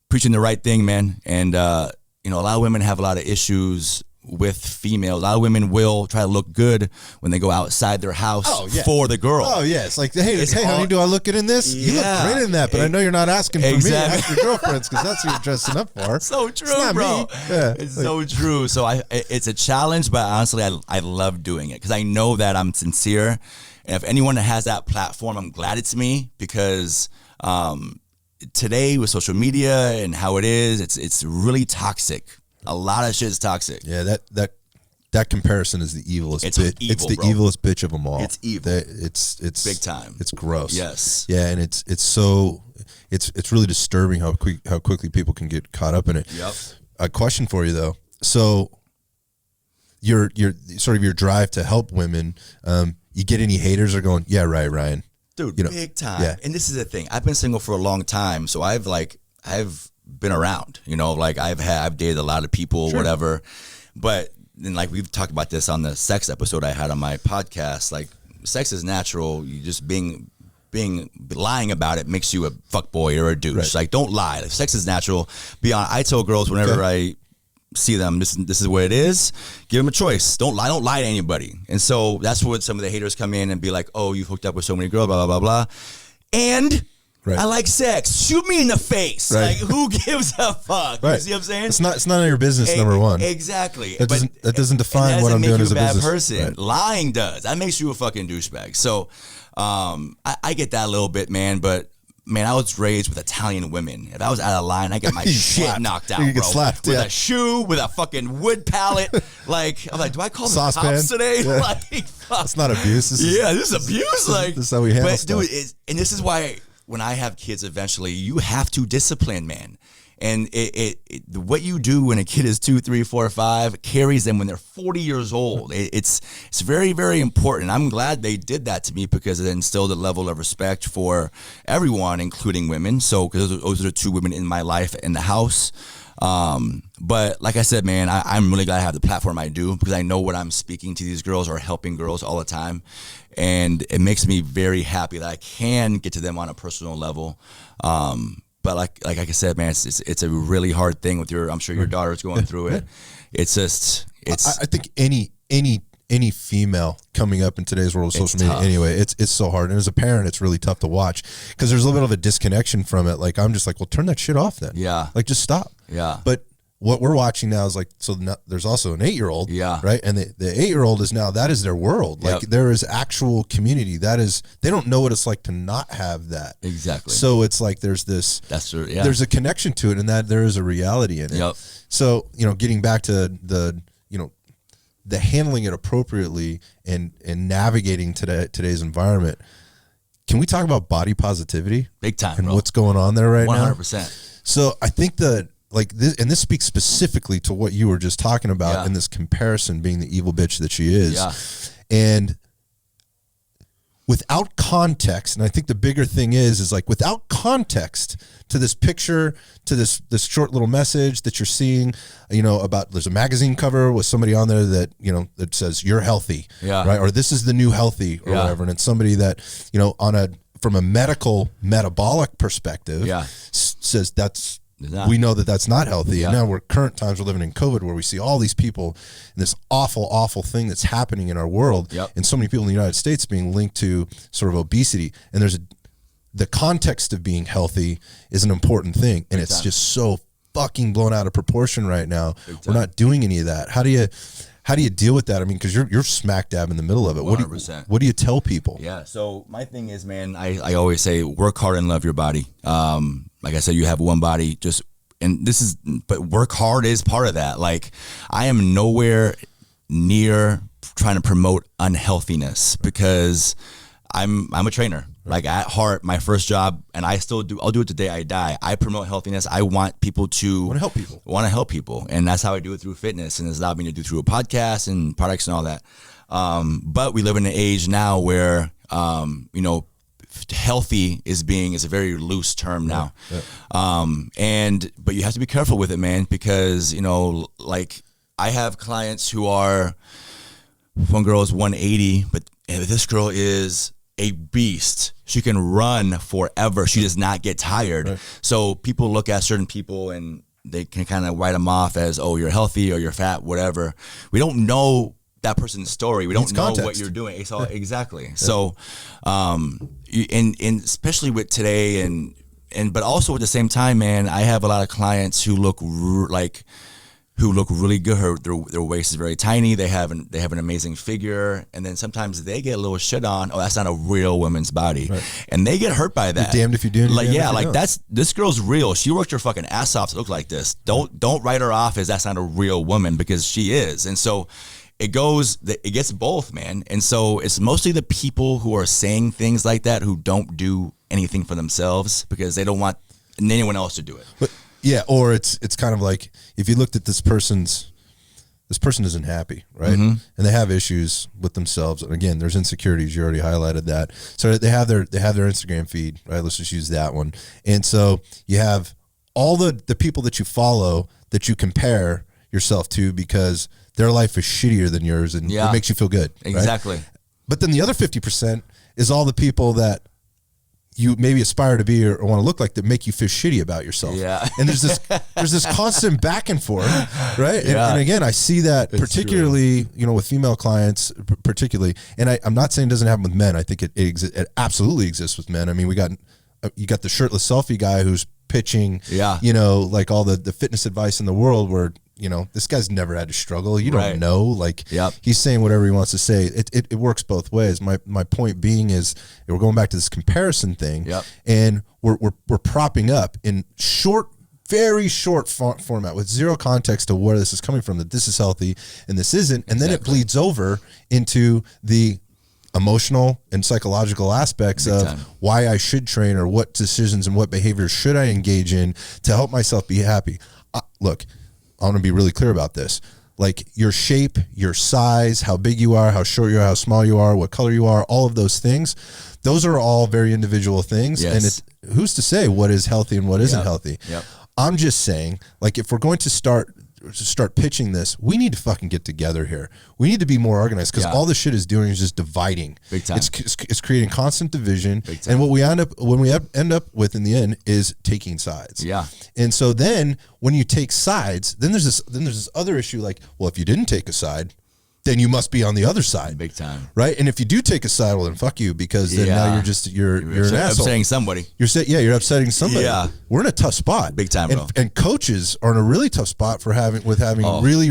preaching the right thing, man. And, a lot of women have a lot of issues with females. A lot of women will try to look good when they go outside their house for the girl. Oh, yeah. It's like, hey, honey, do I look good in this? You look great in that, but I know you're not asking for me. Ask your girlfriends, because that's what you're dressing up for. So true, bro. Yeah. It's so true. So it's a challenge, but honestly, I love doing it because I know that I'm sincere. And if anyone has that platform, I'm glad it's me, because today with social media and how it is, it's really toxic. A lot of shit is toxic. Yeah, that comparison is the evilest bitch. Evil, it's the bro. evilest bitch of them all. It's evil. It's big time. It's gross. Yes. Yeah, and it's really disturbing how quickly people can get caught up in it. Yep. A question for you though. So your sort of your drive to help women, you get any haters are going, yeah, right, Ryan. Dude, big time. Yeah. And this is the thing. I've been single for a long time, so I've been around. Like I've dated a lot of people, Sure. whatever. But then, like, we've talked about this on the sex episode I had on my podcast. Like, sex is natural. You just lying about it makes you a fuckboy or a douche. Right. Like, don't lie. If sex is natural, be honest. I tell girls whenever I see them, this is what it is. Give them a choice. Don't lie to anybody. And so that's where some of the haters come in and be like, oh, you hooked up with so many girls, blah, blah, blah, blah. And I like sex. Shoot me in the face. Right. Like, who gives a fuck? Right. You see what I'm saying? It's none of your business. Number one. Exactly. That doesn't define what I'm doing as a business. Person. Right. Lying does. That makes you a fucking douchebag. So, I get that a little bit, man. But man, I was raised with Italian women. If I was out of line, I get my shit knocked out, You get bro. slapped, with yeah. a shoe, with a fucking wood pallet. Like, I'm like, do I call the Saucepan. cops today? Yeah. Like, fuck. It's not abuse. This is Abuse. Like, this is how we handle but stuff. dude, and this is why when I have kids, eventually, you have to discipline, man. And what you do when a kid is 2, 3, 4, 5 carries them when they're 40 years old. It's very, very important. I'm glad they did that to me, because it instilled a level of respect for everyone, including women. So, because those are the 2 women in my life in the house. But like I said, man, I'm really glad I have the platform I do, because I know what I'm speaking to these girls or helping girls all the time. And it makes me very happy that I can get to them on a personal level. But like I said, man, it's a really hard thing with I'm sure your daughter's going through it. It's just, I think any female coming up in today's world of social media, tough. anyway, it's so hard. And as a parent, it's really tough to watch, because there's a little bit of a disconnection from it. Like, I'm just like, well, turn that shit off then. Yeah. Like, just stop. Yeah. But what we're watching now is like, so now there's also an 8-year-old. Yeah. Right. And the 8-year-old is now, that is their world. Like, there is actual community. They don't know what it's like to not have that. Exactly. So it's like, there's a connection to it, and that there is a reality in it. Yep. So, getting back to the handling it appropriately and navigating today's environment. Can we talk about body positivity? Big time, and bro. what's going on there right 100%. now? So I think that, like, this speaks specifically to what you were just talking about, in this comparison, being the evil bitch that she is. Yeah. And without context, and I think the bigger thing is like, without context to this picture, to this short little message that you're seeing, about, there's a magazine cover with somebody on there that, that says you're healthy, right? Or this is the new healthy, or whatever. And it's somebody that, from a metabolic perspective, says we know that that's not healthy. And now current times we're living in COVID, where we see all these people and this awful thing that's happening in our world. And so many people in the United States being linked to sort of obesity. And the context of being healthy is an important thing. And it's just so fucking blown out of proportion right now. We're not doing any of that. How do you deal with that? I mean, because you're smack dab in the middle of it. 100%. What do you tell people? Yeah. So my thing is, man, I always say, work hard and love your body. Like I said, you have one body, but work hard is part of that. Like, I am nowhere near trying to promote unhealthiness, because I'm a trainer. Like, at heart, my first job, and I'll do it the day I die. I promote healthiness. I want people to want to help people. And that's how I do it, through fitness, and it's allowed me to do through a podcast and products and all that. But we live in an age now where, healthy is a very loose term now. But you have to be careful with it, man, because, like, I have clients who are, one girl is 180, but this girl is a beast. She can run forever. She does not get tired. Right. So people look at certain people and they can kind of write them off as, oh, you're healthy or you're fat, whatever. We don't know that person's story. We don't know what you're doing. It's all, exactly. Yeah. So, and especially with today but also at the same time, man, I have a lot of clients who look like who look really good. Their waist is very tiny. They have an amazing figure, and then sometimes they get a little shit on. Oh, that's not a real woman's body, and they get hurt by that. You're damned if you do. Like this girl's real. She worked her fucking ass off to look like this. Don't write her off as that's not a real woman, because she is. And so it gets both, man. And so it's mostly the people who are saying things like that who don't do anything for themselves because they don't want anyone else to do it. But yeah, or it's kind of like if you looked at this person isn't happy, right? And they have issues with themselves. And again, there's insecurities. You already highlighted that. So they have their Instagram feed, right? Let's just use that one. And so you have all the people that you follow that you compare yourself to because their life is shittier than yours, and it makes you feel good. Exactly. Right? But then the other 50% is all the people that you maybe aspire to be or want to look like that make you feel shitty about yourself. Yeah. And there's this constant back and forth, right? Yeah. And again, I see that It's particularly, with female clients particularly. And I'm not saying it doesn't happen with men. I think it absolutely exists with men. I mean, you got the shirtless selfie guy who's pitching, like all the fitness advice in the world where, this guy's never had to struggle. You don't know. Like, he's saying whatever he wants to say. It works both ways. My point being is we're going back to this comparison thing, and we're propping up in very short format with zero context to where this is coming from, that this is healthy and this isn't. And then it bleeds over into the emotional and psychological aspects of why I should train or what decisions and what behaviors should I engage in to help myself be happy. Look, I want to be really clear about this. Like your shape, your size, how big you are, how short you are, how small you are, what color you are, all of those things, those are all very individual things. Yes. And who's to say what is healthy and what isn't healthy? Yep. I'm just saying, like, if we're going to start pitching this, we need to fucking get together here. We need to be more organized because all this shit is doing is just dividing. Big time. It's creating constant division. Big time. And what we end up with in the end is taking sides. Yeah. And so then when you take sides, then there's this other issue like, well, if you didn't take a side, then you must be on the other side. Big time. Right? And if you do take a side, well then fuck you, because then now you're an asshole. Upsetting somebody. You're upsetting somebody. Yeah. We're in a tough spot. Big time, bro. And coaches are in a really tough spot for having really,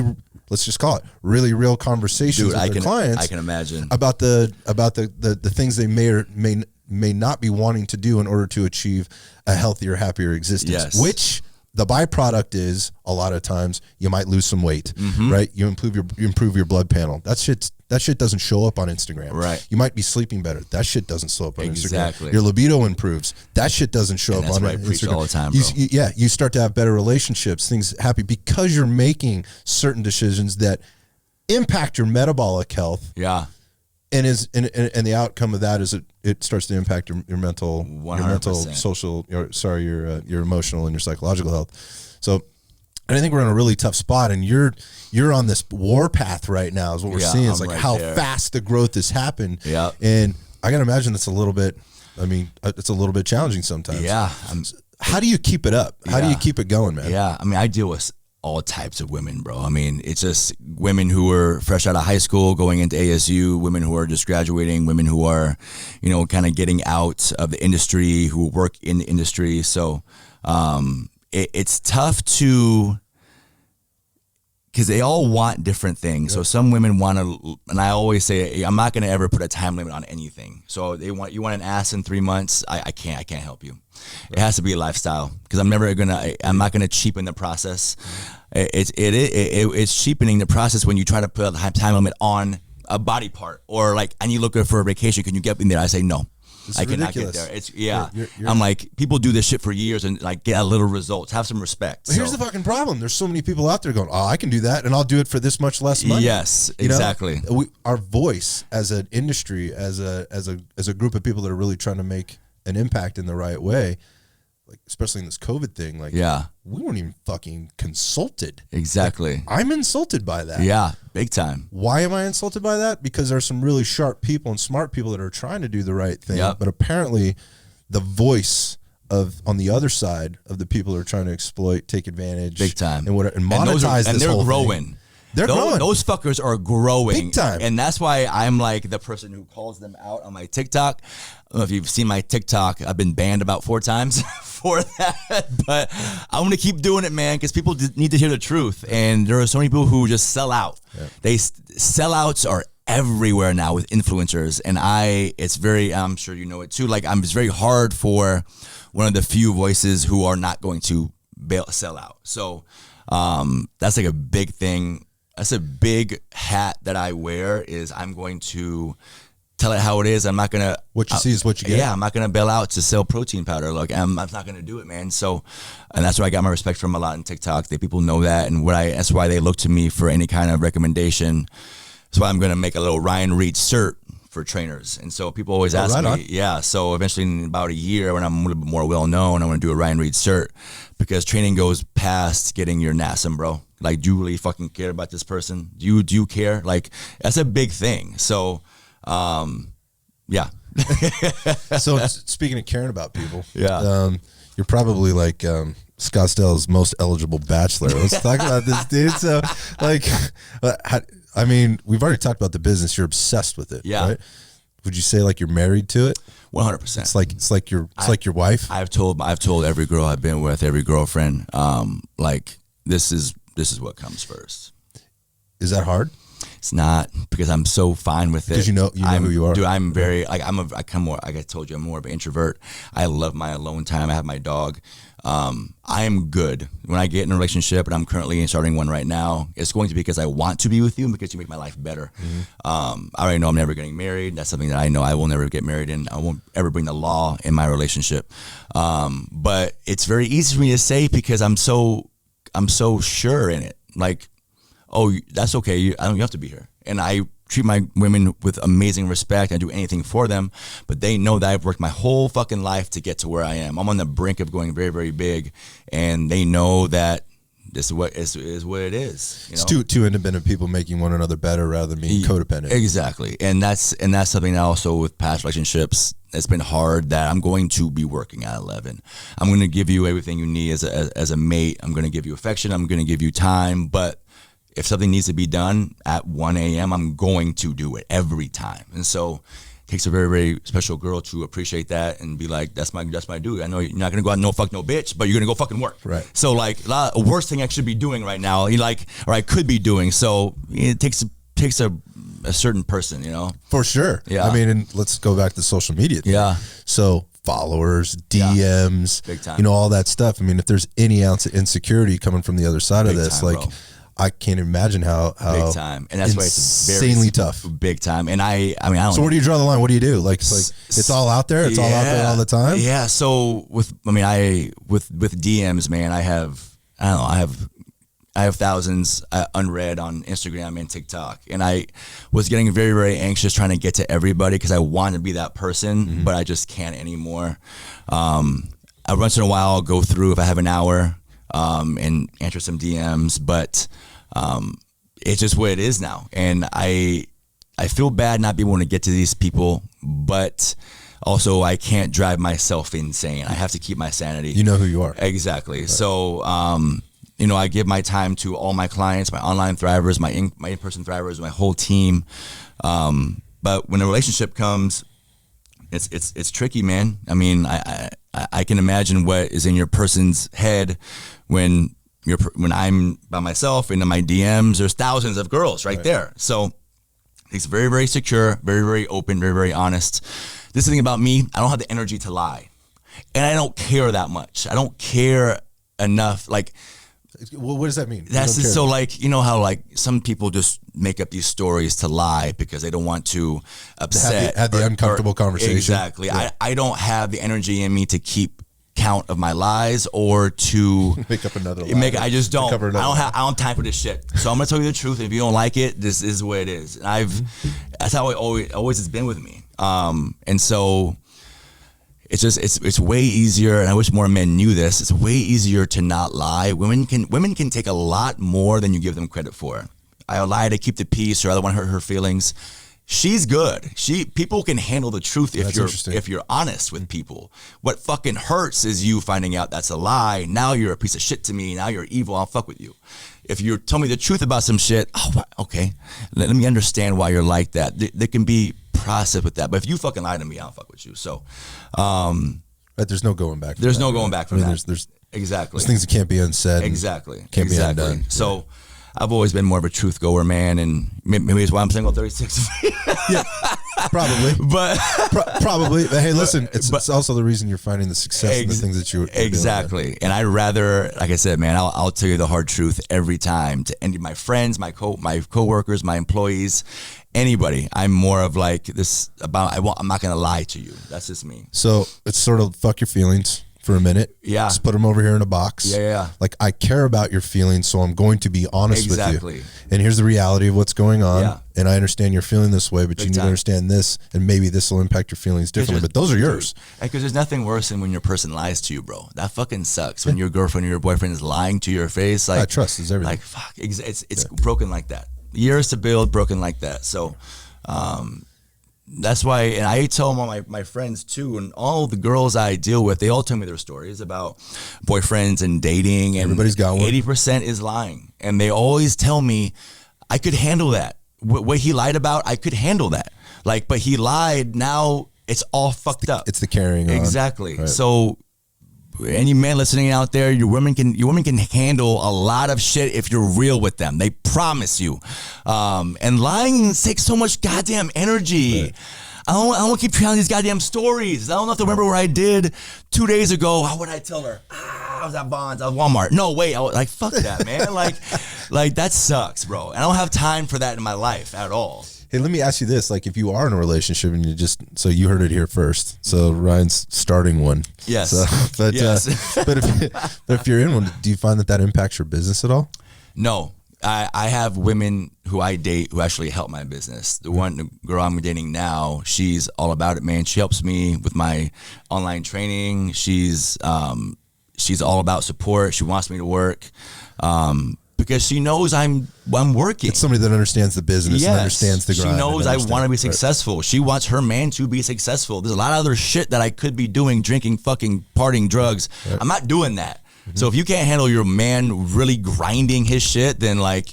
let's just call it, really real conversations with their clients. I can imagine. About the things they may or may not be wanting to do in order to achieve a healthier, happier existence. Yes. Which the byproduct is a lot of times you might lose some weight, right? You improve your blood panel. That shit doesn't show up on Instagram. Right. You might be sleeping better. That shit doesn't show up on Instagram. Your libido improves. That shit doesn't show up on Instagram. That's what I preach all the time, bro. You start to have better relationships, things happy because you're making certain decisions that impact your metabolic health. Yeah. And the outcome of that is it starts to impact your mental, 100%. Social, your emotional and your psychological health. So, and I think we're in a really tough spot, and you're on this war path right now. Is what we're seeing. It's like how fast the growth has happened. Yeah, and I gotta imagine it's a little bit challenging sometimes. Yeah. How do you keep it up? How do you keep it going, man? Yeah, I mean, I deal with all types of women, bro. I mean, it's just women who are fresh out of high school going into ASU, women who are just graduating, women who are, kind of getting out of the industry, who work in the industry. So it's tough because they all want different things. So some women want to, and I always say, I'm not going to ever put a time limit on anything. So you want an ass in 3 months? I can't help you. It has to be a lifestyle, because I'm not gonna cheapen the process. It's cheapening the process when you try to put a time limit on a body part, or like, I need to look for a vacation. Can you get me there? I say no. I cannot get there. It's you're, I'm like, people do this shit for years and like get a little results. Have some respect. But here's the fucking problem. There's so many people out there going, oh, I can do that and I'll do it for this much less money. Yes, exactly. Our voice as an industry, as a group of people that are really trying to make an impact in the right way, like especially in this COVID thing, like we weren't even fucking consulted. Exactly. Like, I'm insulted by that. Yeah, big time. Why am I insulted by that? Because there's some really sharp people and smart people that are trying to do the right thing, but apparently the voice on the other side of the people who are trying to exploit, take advantage, big time, and monetize and this whole growing. Thing. Those fuckers are growing big time, and that's why I'm like the person who calls them out on my TikTok. I don't know if you've seen my TikTok. I've been banned about 4 times for that, but I'm going to keep doing it, man, because people need to hear the truth. And there are so many people who just sell out. Yeah. Sellouts are everywhere now with influencers. And it's very, I'm sure you know it too. Like, it's very hard for one of the few voices who are not going to sell out. So that's like a big thing. That's a big hat that I wear, is I'm going to tell it how it is. I'm not going to... What you see is what you get. Yeah, I'm not going to bail out to sell protein powder. Like, I'm not going to do it, man. So, and that's where I got my respect from a lot in TikTok. People know that, and that's why they look to me for any kind of recommendation. That's why I'm going to make a little Ryan Reed cert for trainers. And so people always ask me, yeah, so eventually in about a year when I'm a little bit more well-known, I'm going to do a Ryan Reed cert, because training goes past getting your NASM, bro. Like, do you really fucking care about this person? Do you care? Like, that's a big thing. So, yeah. So speaking of caring about people, yeah, you're probably like Scottsdale's most eligible bachelor. Let's talk about this, dude. So, like, I mean, we've already talked about the business. You're obsessed with it, yeah. Right? Would you say like you're married to it? 100%. It's like your wife. I've told every girl I've been with, every girlfriend, like, this is what comes first. Is that hard? It's not, because I'm so fine with it. Because you know who you are. Dude, I'm very, like, like I told you, I'm more of an introvert. I love my alone time. I have my dog. I am good when I get in a relationship, and I'm currently starting one right now. It's going to be because I want to be with you, and because you make my life better. Mm-hmm. I already know I'm never getting married. That's something that I know I will never get married, and I won't ever bring the law in my relationship. But it's very easy for me to say, because I'm so sure in it. Like, oh, that's okay. You have to be here. And I treat my women with amazing respect. I do anything for them, but they know that I've worked my whole fucking life to get to where I am. I'm on the brink of going very, very big, and they know that this is what it is. It's two independent people making one another better rather than being codependent. Exactly, and that's something that also with past relationships, it's been hard. That I'm going to be working at 11. I'm going to give you everything you need as a mate. I'm going to give you affection. I'm going to give you time, but if something needs to be done at 1 a.m., I'm going to do it every time. And so it takes a very, very special girl to appreciate that and be like, that's my dude. I know you're not going to go out and no fuck no bitch, but you're going to go fucking work. Right. So, like, a worst thing I should be doing right now, or I could be doing. So it takes a certain person, For sure. Yeah. I mean, and let's go back to the social media thing. Yeah. So followers, DMs, big time. All that stuff. I mean, if there's any ounce of insecurity coming from the other side of this, time, like, bro. I can't imagine how big time, and that's why it's insanely tough. Big time, and I don't. So where do you draw the line? What do you do? Like it's all out there. It's all out there all the time. Yeah. So with DMs, man, I have thousands unread on Instagram and TikTok, and I was getting very, very anxious trying to get to everybody because I want to be that person, but I just can't anymore. Once in a while, I'll go through if I have an hour. And answer some DMs, but it's just what it is now. And I feel bad not being able to get to these people, but also I can't drive myself insane. I have to keep my sanity. You know who you are. Exactly. Right. So, I give my time to all my clients, my online thrivers, my in-person thrivers, my whole team. But when a relationship comes, it's tricky, man. I mean, I can imagine what is in your person's head when I'm by myself and in my DMs. There's thousands of girls right there. So it's very, very secure, very, very open, very, very honest. This is the thing about me. I don't have the energy to lie, and I don't care that much. I don't care enough. Like, well, what does that mean? That's just so, like, how like some people just make up these stories to lie because they don't want to upset. Have the uncomfortable conversation. Exactly. Yeah. I don't have the energy in me to keep count of my lies or to make up another lie. I just don't. I don't have time for this shit. So I'm gonna tell you the truth. If you don't like it, this is what it is. And that's how it always has been with me. And so it's way easier, and I wish more men knew this. It's way easier to not lie. Women can take a lot more than you give them credit for. I lie to keep the peace, or I don't want to hurt her feelings. She's good. People can handle the truth if you're honest with people. What fucking hurts is you finding out that's a lie. Now you're a piece of shit to me. Now you're evil. I'll fuck with you. If you tell me the truth about some shit, okay, let me understand why you're like that. There can be process with that. But if you fucking lie to me, I'll fuck with you. So, Right, there's no going back. There's no going back from that. There's exactly. There's things that can't be unsaid. Exactly. Can't be exactly. undone. So I've always been more of a truth goer, man, and maybe it's why I'm single 36. Yeah, probably. But probably. But hey, listen, it's also the reason you're finding the success in the things that you're exactly. Doing. And I'd rather, like I said, man, I'll tell you the hard truth every time to any of my friends, my coworkers, my employees, anybody. I'm more of like this about. I'm not gonna lie to you. That's just me. So it's sort of fuck your feelings for a minute. Yeah. Just put them over here in a box. Yeah. Like, I care about your feelings, so I'm going to be honest with you. And here's the reality of what's going on. Yeah. And I understand you're feeling this way, but Big you need to time. understand this, and maybe this will impact your feelings differently. But those are yours. Because there's nothing worse than when your person lies to you, bro. That fucking sucks. When your girlfriend or your boyfriend is lying to your face. Like, trust is everything. Like, fuck. It's broken like that. Years to build, broken like that. So, that's why, and I tell all my friends too, and all the girls I deal with, they all tell me their stories about boyfriends and dating, and everybody's got one. 80% is lying, and they always tell me, I could handle that. What he lied about, I could handle that. Like, but he lied. Now it's all fucked up. It's the carrying on. Exactly. Right. So, any man listening out there, your women can handle a lot of shit if you're real with them. They promise you. And lying takes so much goddamn energy. Right. I don't keep telling these goddamn stories. I don't have to remember what I did 2 days ago. How would I tell her? I was at Bonds. I was Walmart. No, wait. I was like, fuck that, man. like that sucks, bro. I don't have time for that in my life at all. Hey, let me ask you this. Like, if you are in a relationship and so you heard it here first. So Ryan's starting one. Yes. So, but yes. But if you're in one, do you find that impacts your business at all? No. I have women who I date who actually help my business. The girl I'm dating now, she's all about it, man. She helps me with my online training. She's all about support. She wants me to work. Because she knows I'm working. It's somebody that understands the business and understands the grind. She knows I want to be successful. Right. She wants her man to be successful. There's a lot of other shit that I could be doing, drinking, fucking, partying, drugs. Right. I'm not doing that. Mm-hmm. So if you can't handle your man really grinding his shit, then like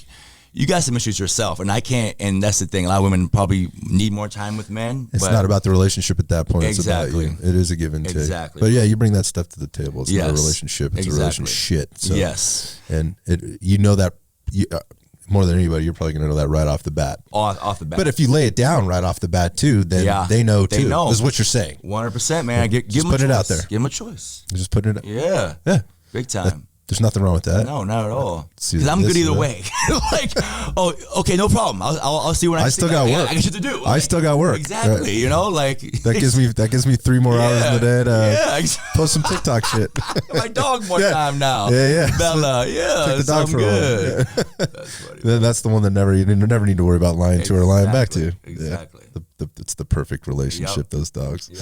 you got some issues yourself. And I can't, and that's the thing. A lot of women probably need more time with men. It's not about the relationship at that point. Exactly. It's about you. It is a give and take. Exactly. But yeah, you bring that stuff to the table. It's not a relationship. It's a relationship. So, yes. And you know that more than anybody, you're probably going to know that right off the bat. Off the bat. But if you lay it down right off the bat too, then they know too. They know. This is what you're saying. 100%, man. Give them put it out there. Give them a choice. Just put it. Yeah. Yeah. Big time. There's nothing wrong with that. No, not at all. Because I'm good either way. Like, oh, okay, no problem. I'll see when I still got work. I got shit to do. I still got work. Exactly. Right. You know, like that gives me 3 more hours in the day to post some TikTok shit. My dog more time now. Yeah. Bella. Yeah. Take the dog for good. a while. That's funny. Then that's the one that you never need to worry about lying to or lying back to. Exactly. Yeah. It's the perfect relationship. Those dogs. Yep.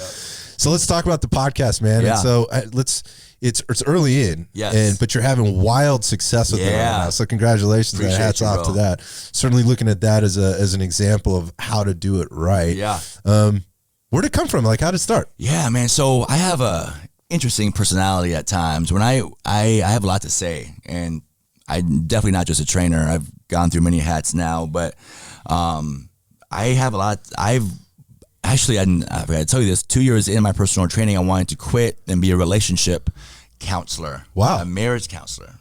So let's talk about the podcast, man. Yeah. And so it's early in, but you're having wild success with it right now. So congratulations, and hats off to that. Certainly looking at that as an example of how to do it right. Yeah. Where'd it come from? Like, how'd it start? Yeah, man. So I have a interesting personality at times. When I have a lot to say, and I'm definitely not just a trainer. I've gone through many hats now, but I have a lot. I tell you this, 2 years in my personal training, I wanted to quit and be a relationship counselor. Wow. A marriage counselor.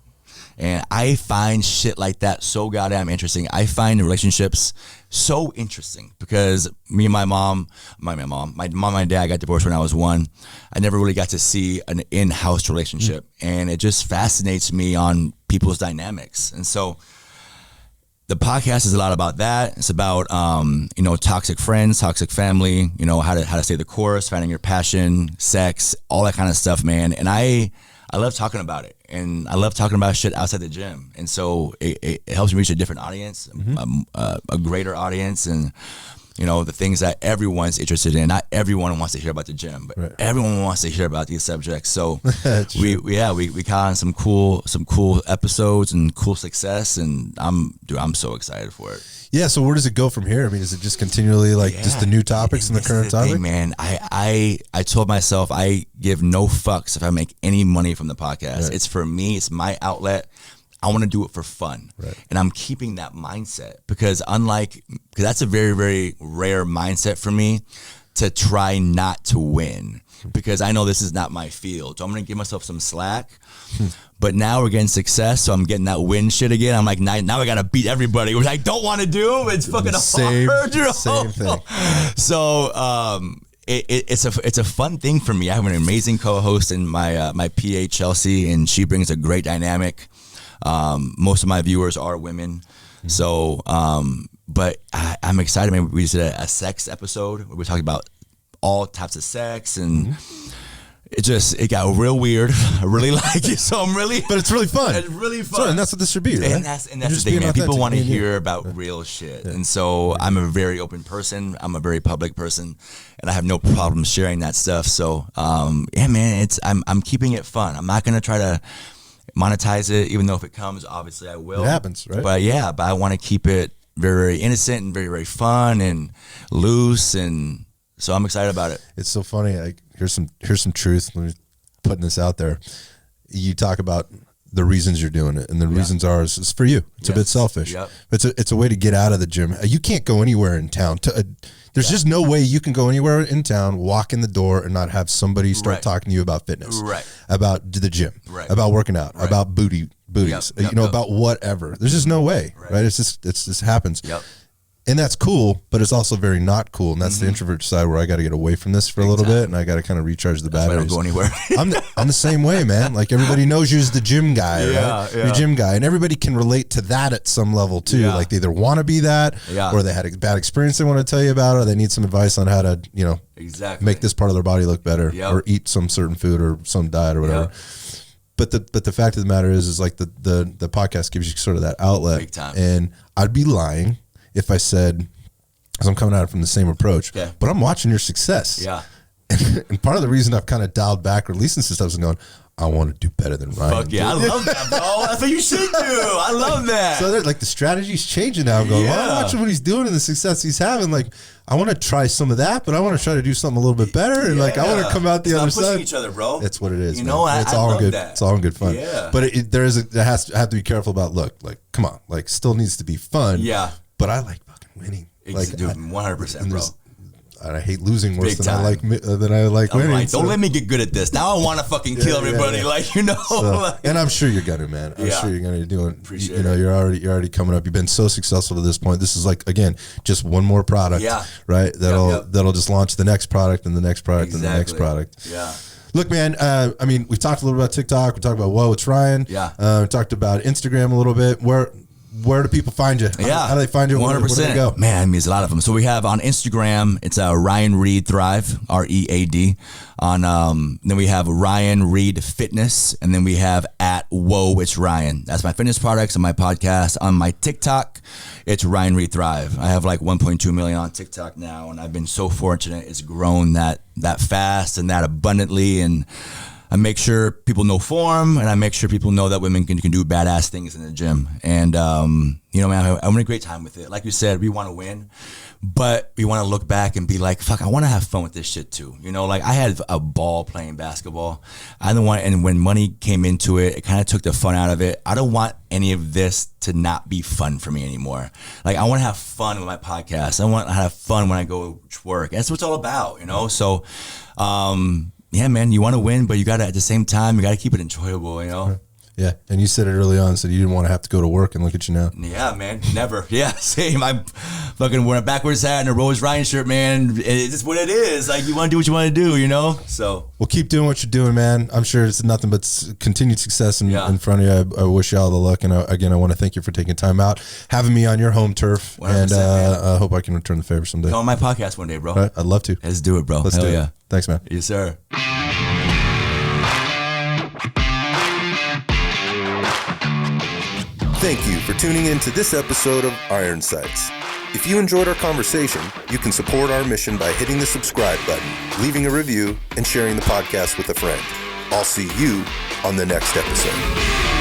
And I find shit like that so goddamn interesting. I find relationships so interesting because my mom and dad got divorced when I was 1. I never really got to see an in-house relationship. And it just fascinates me on people's dynamics. And so the podcast is a lot about that. It's about, toxic friends, toxic family, how to stay the course, finding your passion, sex, all that kind of stuff, man. And I love talking about it, and I love talking about shit outside the gym. And so it helps me reach a different audience, a greater audience, and the things that everyone's interested in. Not everyone wants to hear about the gym, but everyone wants to hear about these subjects. So we caught on some cool episodes and cool success, and I'm so excited for it. Yeah. So where does it go from here? I mean, is it just continually just the new topics and the current topic? Man, I told myself I give no fucks if I make any money from the podcast. Right. It's for me. It's my outlet. I want to do it for fun. Right. And I'm keeping that mindset because that's a very, very rare mindset for me to try not to win. because I know this is not my field. So I'm going to give myself some slack. But now we're getting success, so I'm getting that win shit again. I'm like, now I got to beat everybody, which I don't want to do. It's fucking hard, you know? Same thing. So it's a fun thing for me. I have an amazing co-host in my PA Chelsea, and she brings a great dynamic. Most of my viewers are women, so but I'm excited. Man, we just did a sex episode where we talked about all types of sex, and it got real weird. I really like it, so I'm really. But it's really fun. It's really fun, and that's what this should be, right? And that's the thing, man. People want to hear about real shit, and so I'm a very open person. I'm a very public person, and I have no problem sharing that stuff. So, yeah, man, I'm keeping it fun. I'm not gonna try to monetize it, even though if it comes, obviously I will. It happens, right? But yeah, I want to keep it very, very innocent and very, very fun and loose, and so I'm excited about it. It's so funny. Like, here's some truth. Let me putting this out there. You talk about the reasons you're doing it, and the reasons are it's for you. It's a bit selfish. Yep. It's a way to get out of the gym. You can't go anywhere in town. There's just no way you can go anywhere in town, walk in the door, and not have somebody start talking to you about fitness, about the gym, about working out, about booties, about whatever. There's just no way, right? It's just happens. Yep. And that's cool, but it's also very not cool. And that's the introvert side where I got to get away from this for a little bit, and I got to kind of recharge the batteries. I don't go anywhere. I'm the same way, man. Like, everybody knows you as the gym guy, right? Yeah. You're gym guy, and everybody can relate to that at some level too. Yeah. Like, they either want to be that, or they had a bad experience they want to tell you about, or they need some advice on how to, make this part of their body look better, or eat some certain food or some diet or whatever. But the fact of the matter is like the podcast gives you sort of that outlet. Big time. And I'd be lying if I said, because I'm coming at it from the same approach, but I'm watching your success. Yeah. And part of the reason I've kind of dialed back or releasing some stuff is going, I want to do better than Ryan. Fuck yeah, I love that, bro. That's what you should do. I love that. So like the strategy's changing now. I'm going, well, I'm watching what he's doing and the success he's having. Like, I want to try some of that, but I want to try to do something a little bit better. And like, I want to come out the other side. Pushing each other, bro. That's what it is. You know, it's I all love good. that. It's all in good fun. Yeah. But there has to be careful about. Look, like, come on, like, still needs to be fun. Yeah. But I like fucking winning. Like, dude, 100%, bro. And I hate losing worse Big than time. I like winning. Like, don't let me get good at this. Now I want to fucking kill everybody. Like, you know. So, and I'm sure you're gonna, man. I'm sure you're gonna do it. Appreciate it. You're already coming up. You've been so successful to this point. This is like, again, just one more product. Yeah. Right. That'll just launch the next product and the next product and the next product. Yeah. Look, man, I mean, we talked a little about TikTok. We talked about Whoa, It's Ryan. Yeah. We talked about Instagram a little bit. Where do people find you? How do they find you? 100%. Where do they go? Man, I mean, there's a lot of them. So we have on Instagram, it's Ryan Reed Thrive, READ. Then we have Ryan Reed Fitness, and then we have at Whoa, It's Ryan. That's my fitness products and my podcast. On my TikTok, it's Ryan Reed Thrive. I have like 1.2 million on TikTok now, and I've been so fortunate. It's grown that fast and that abundantly, and I make sure people know form, and I make sure people know that women can do badass things in the gym. And, man, I'm having a great time with it. Like you said, we want to win, but we want to look back and be like, fuck, I want to have fun with this shit too. Like, I had a ball playing basketball. I don't want, and when money came into it, it kind of took the fun out of it. I don't want any of this to not be fun for me anymore. Like, I want to have fun with my podcast. I want to have fun when I go to work. That's what it's all about, So, yeah, man, you want to win, but you got to, at the same time, you got to keep it enjoyable, Yeah, and you said it early on, said you didn't want to have to go to work, and look at you now. Yeah, man, never. Yeah, same. I'm fucking wearing a backwards hat and a Rose Ryan shirt, man. It's just what it is. Like, you want to do what you want to do, So. Well, keep doing what you're doing, man. I'm sure it's nothing but continued success in front of you. I wish you all the luck, and again, I want to thank you for taking time out, having me on your home turf, and I hope I can return the favor someday. Come on my podcast one day, bro. Right? I'd love to. Let's do it, bro. Let's do it. Thanks, man. Yes, sir. Thank you for tuning in to this episode of Iron Sights. If you enjoyed our conversation, you can support our mission by hitting the subscribe button, leaving a review, and sharing the podcast with a friend. I'll see you on the next episode.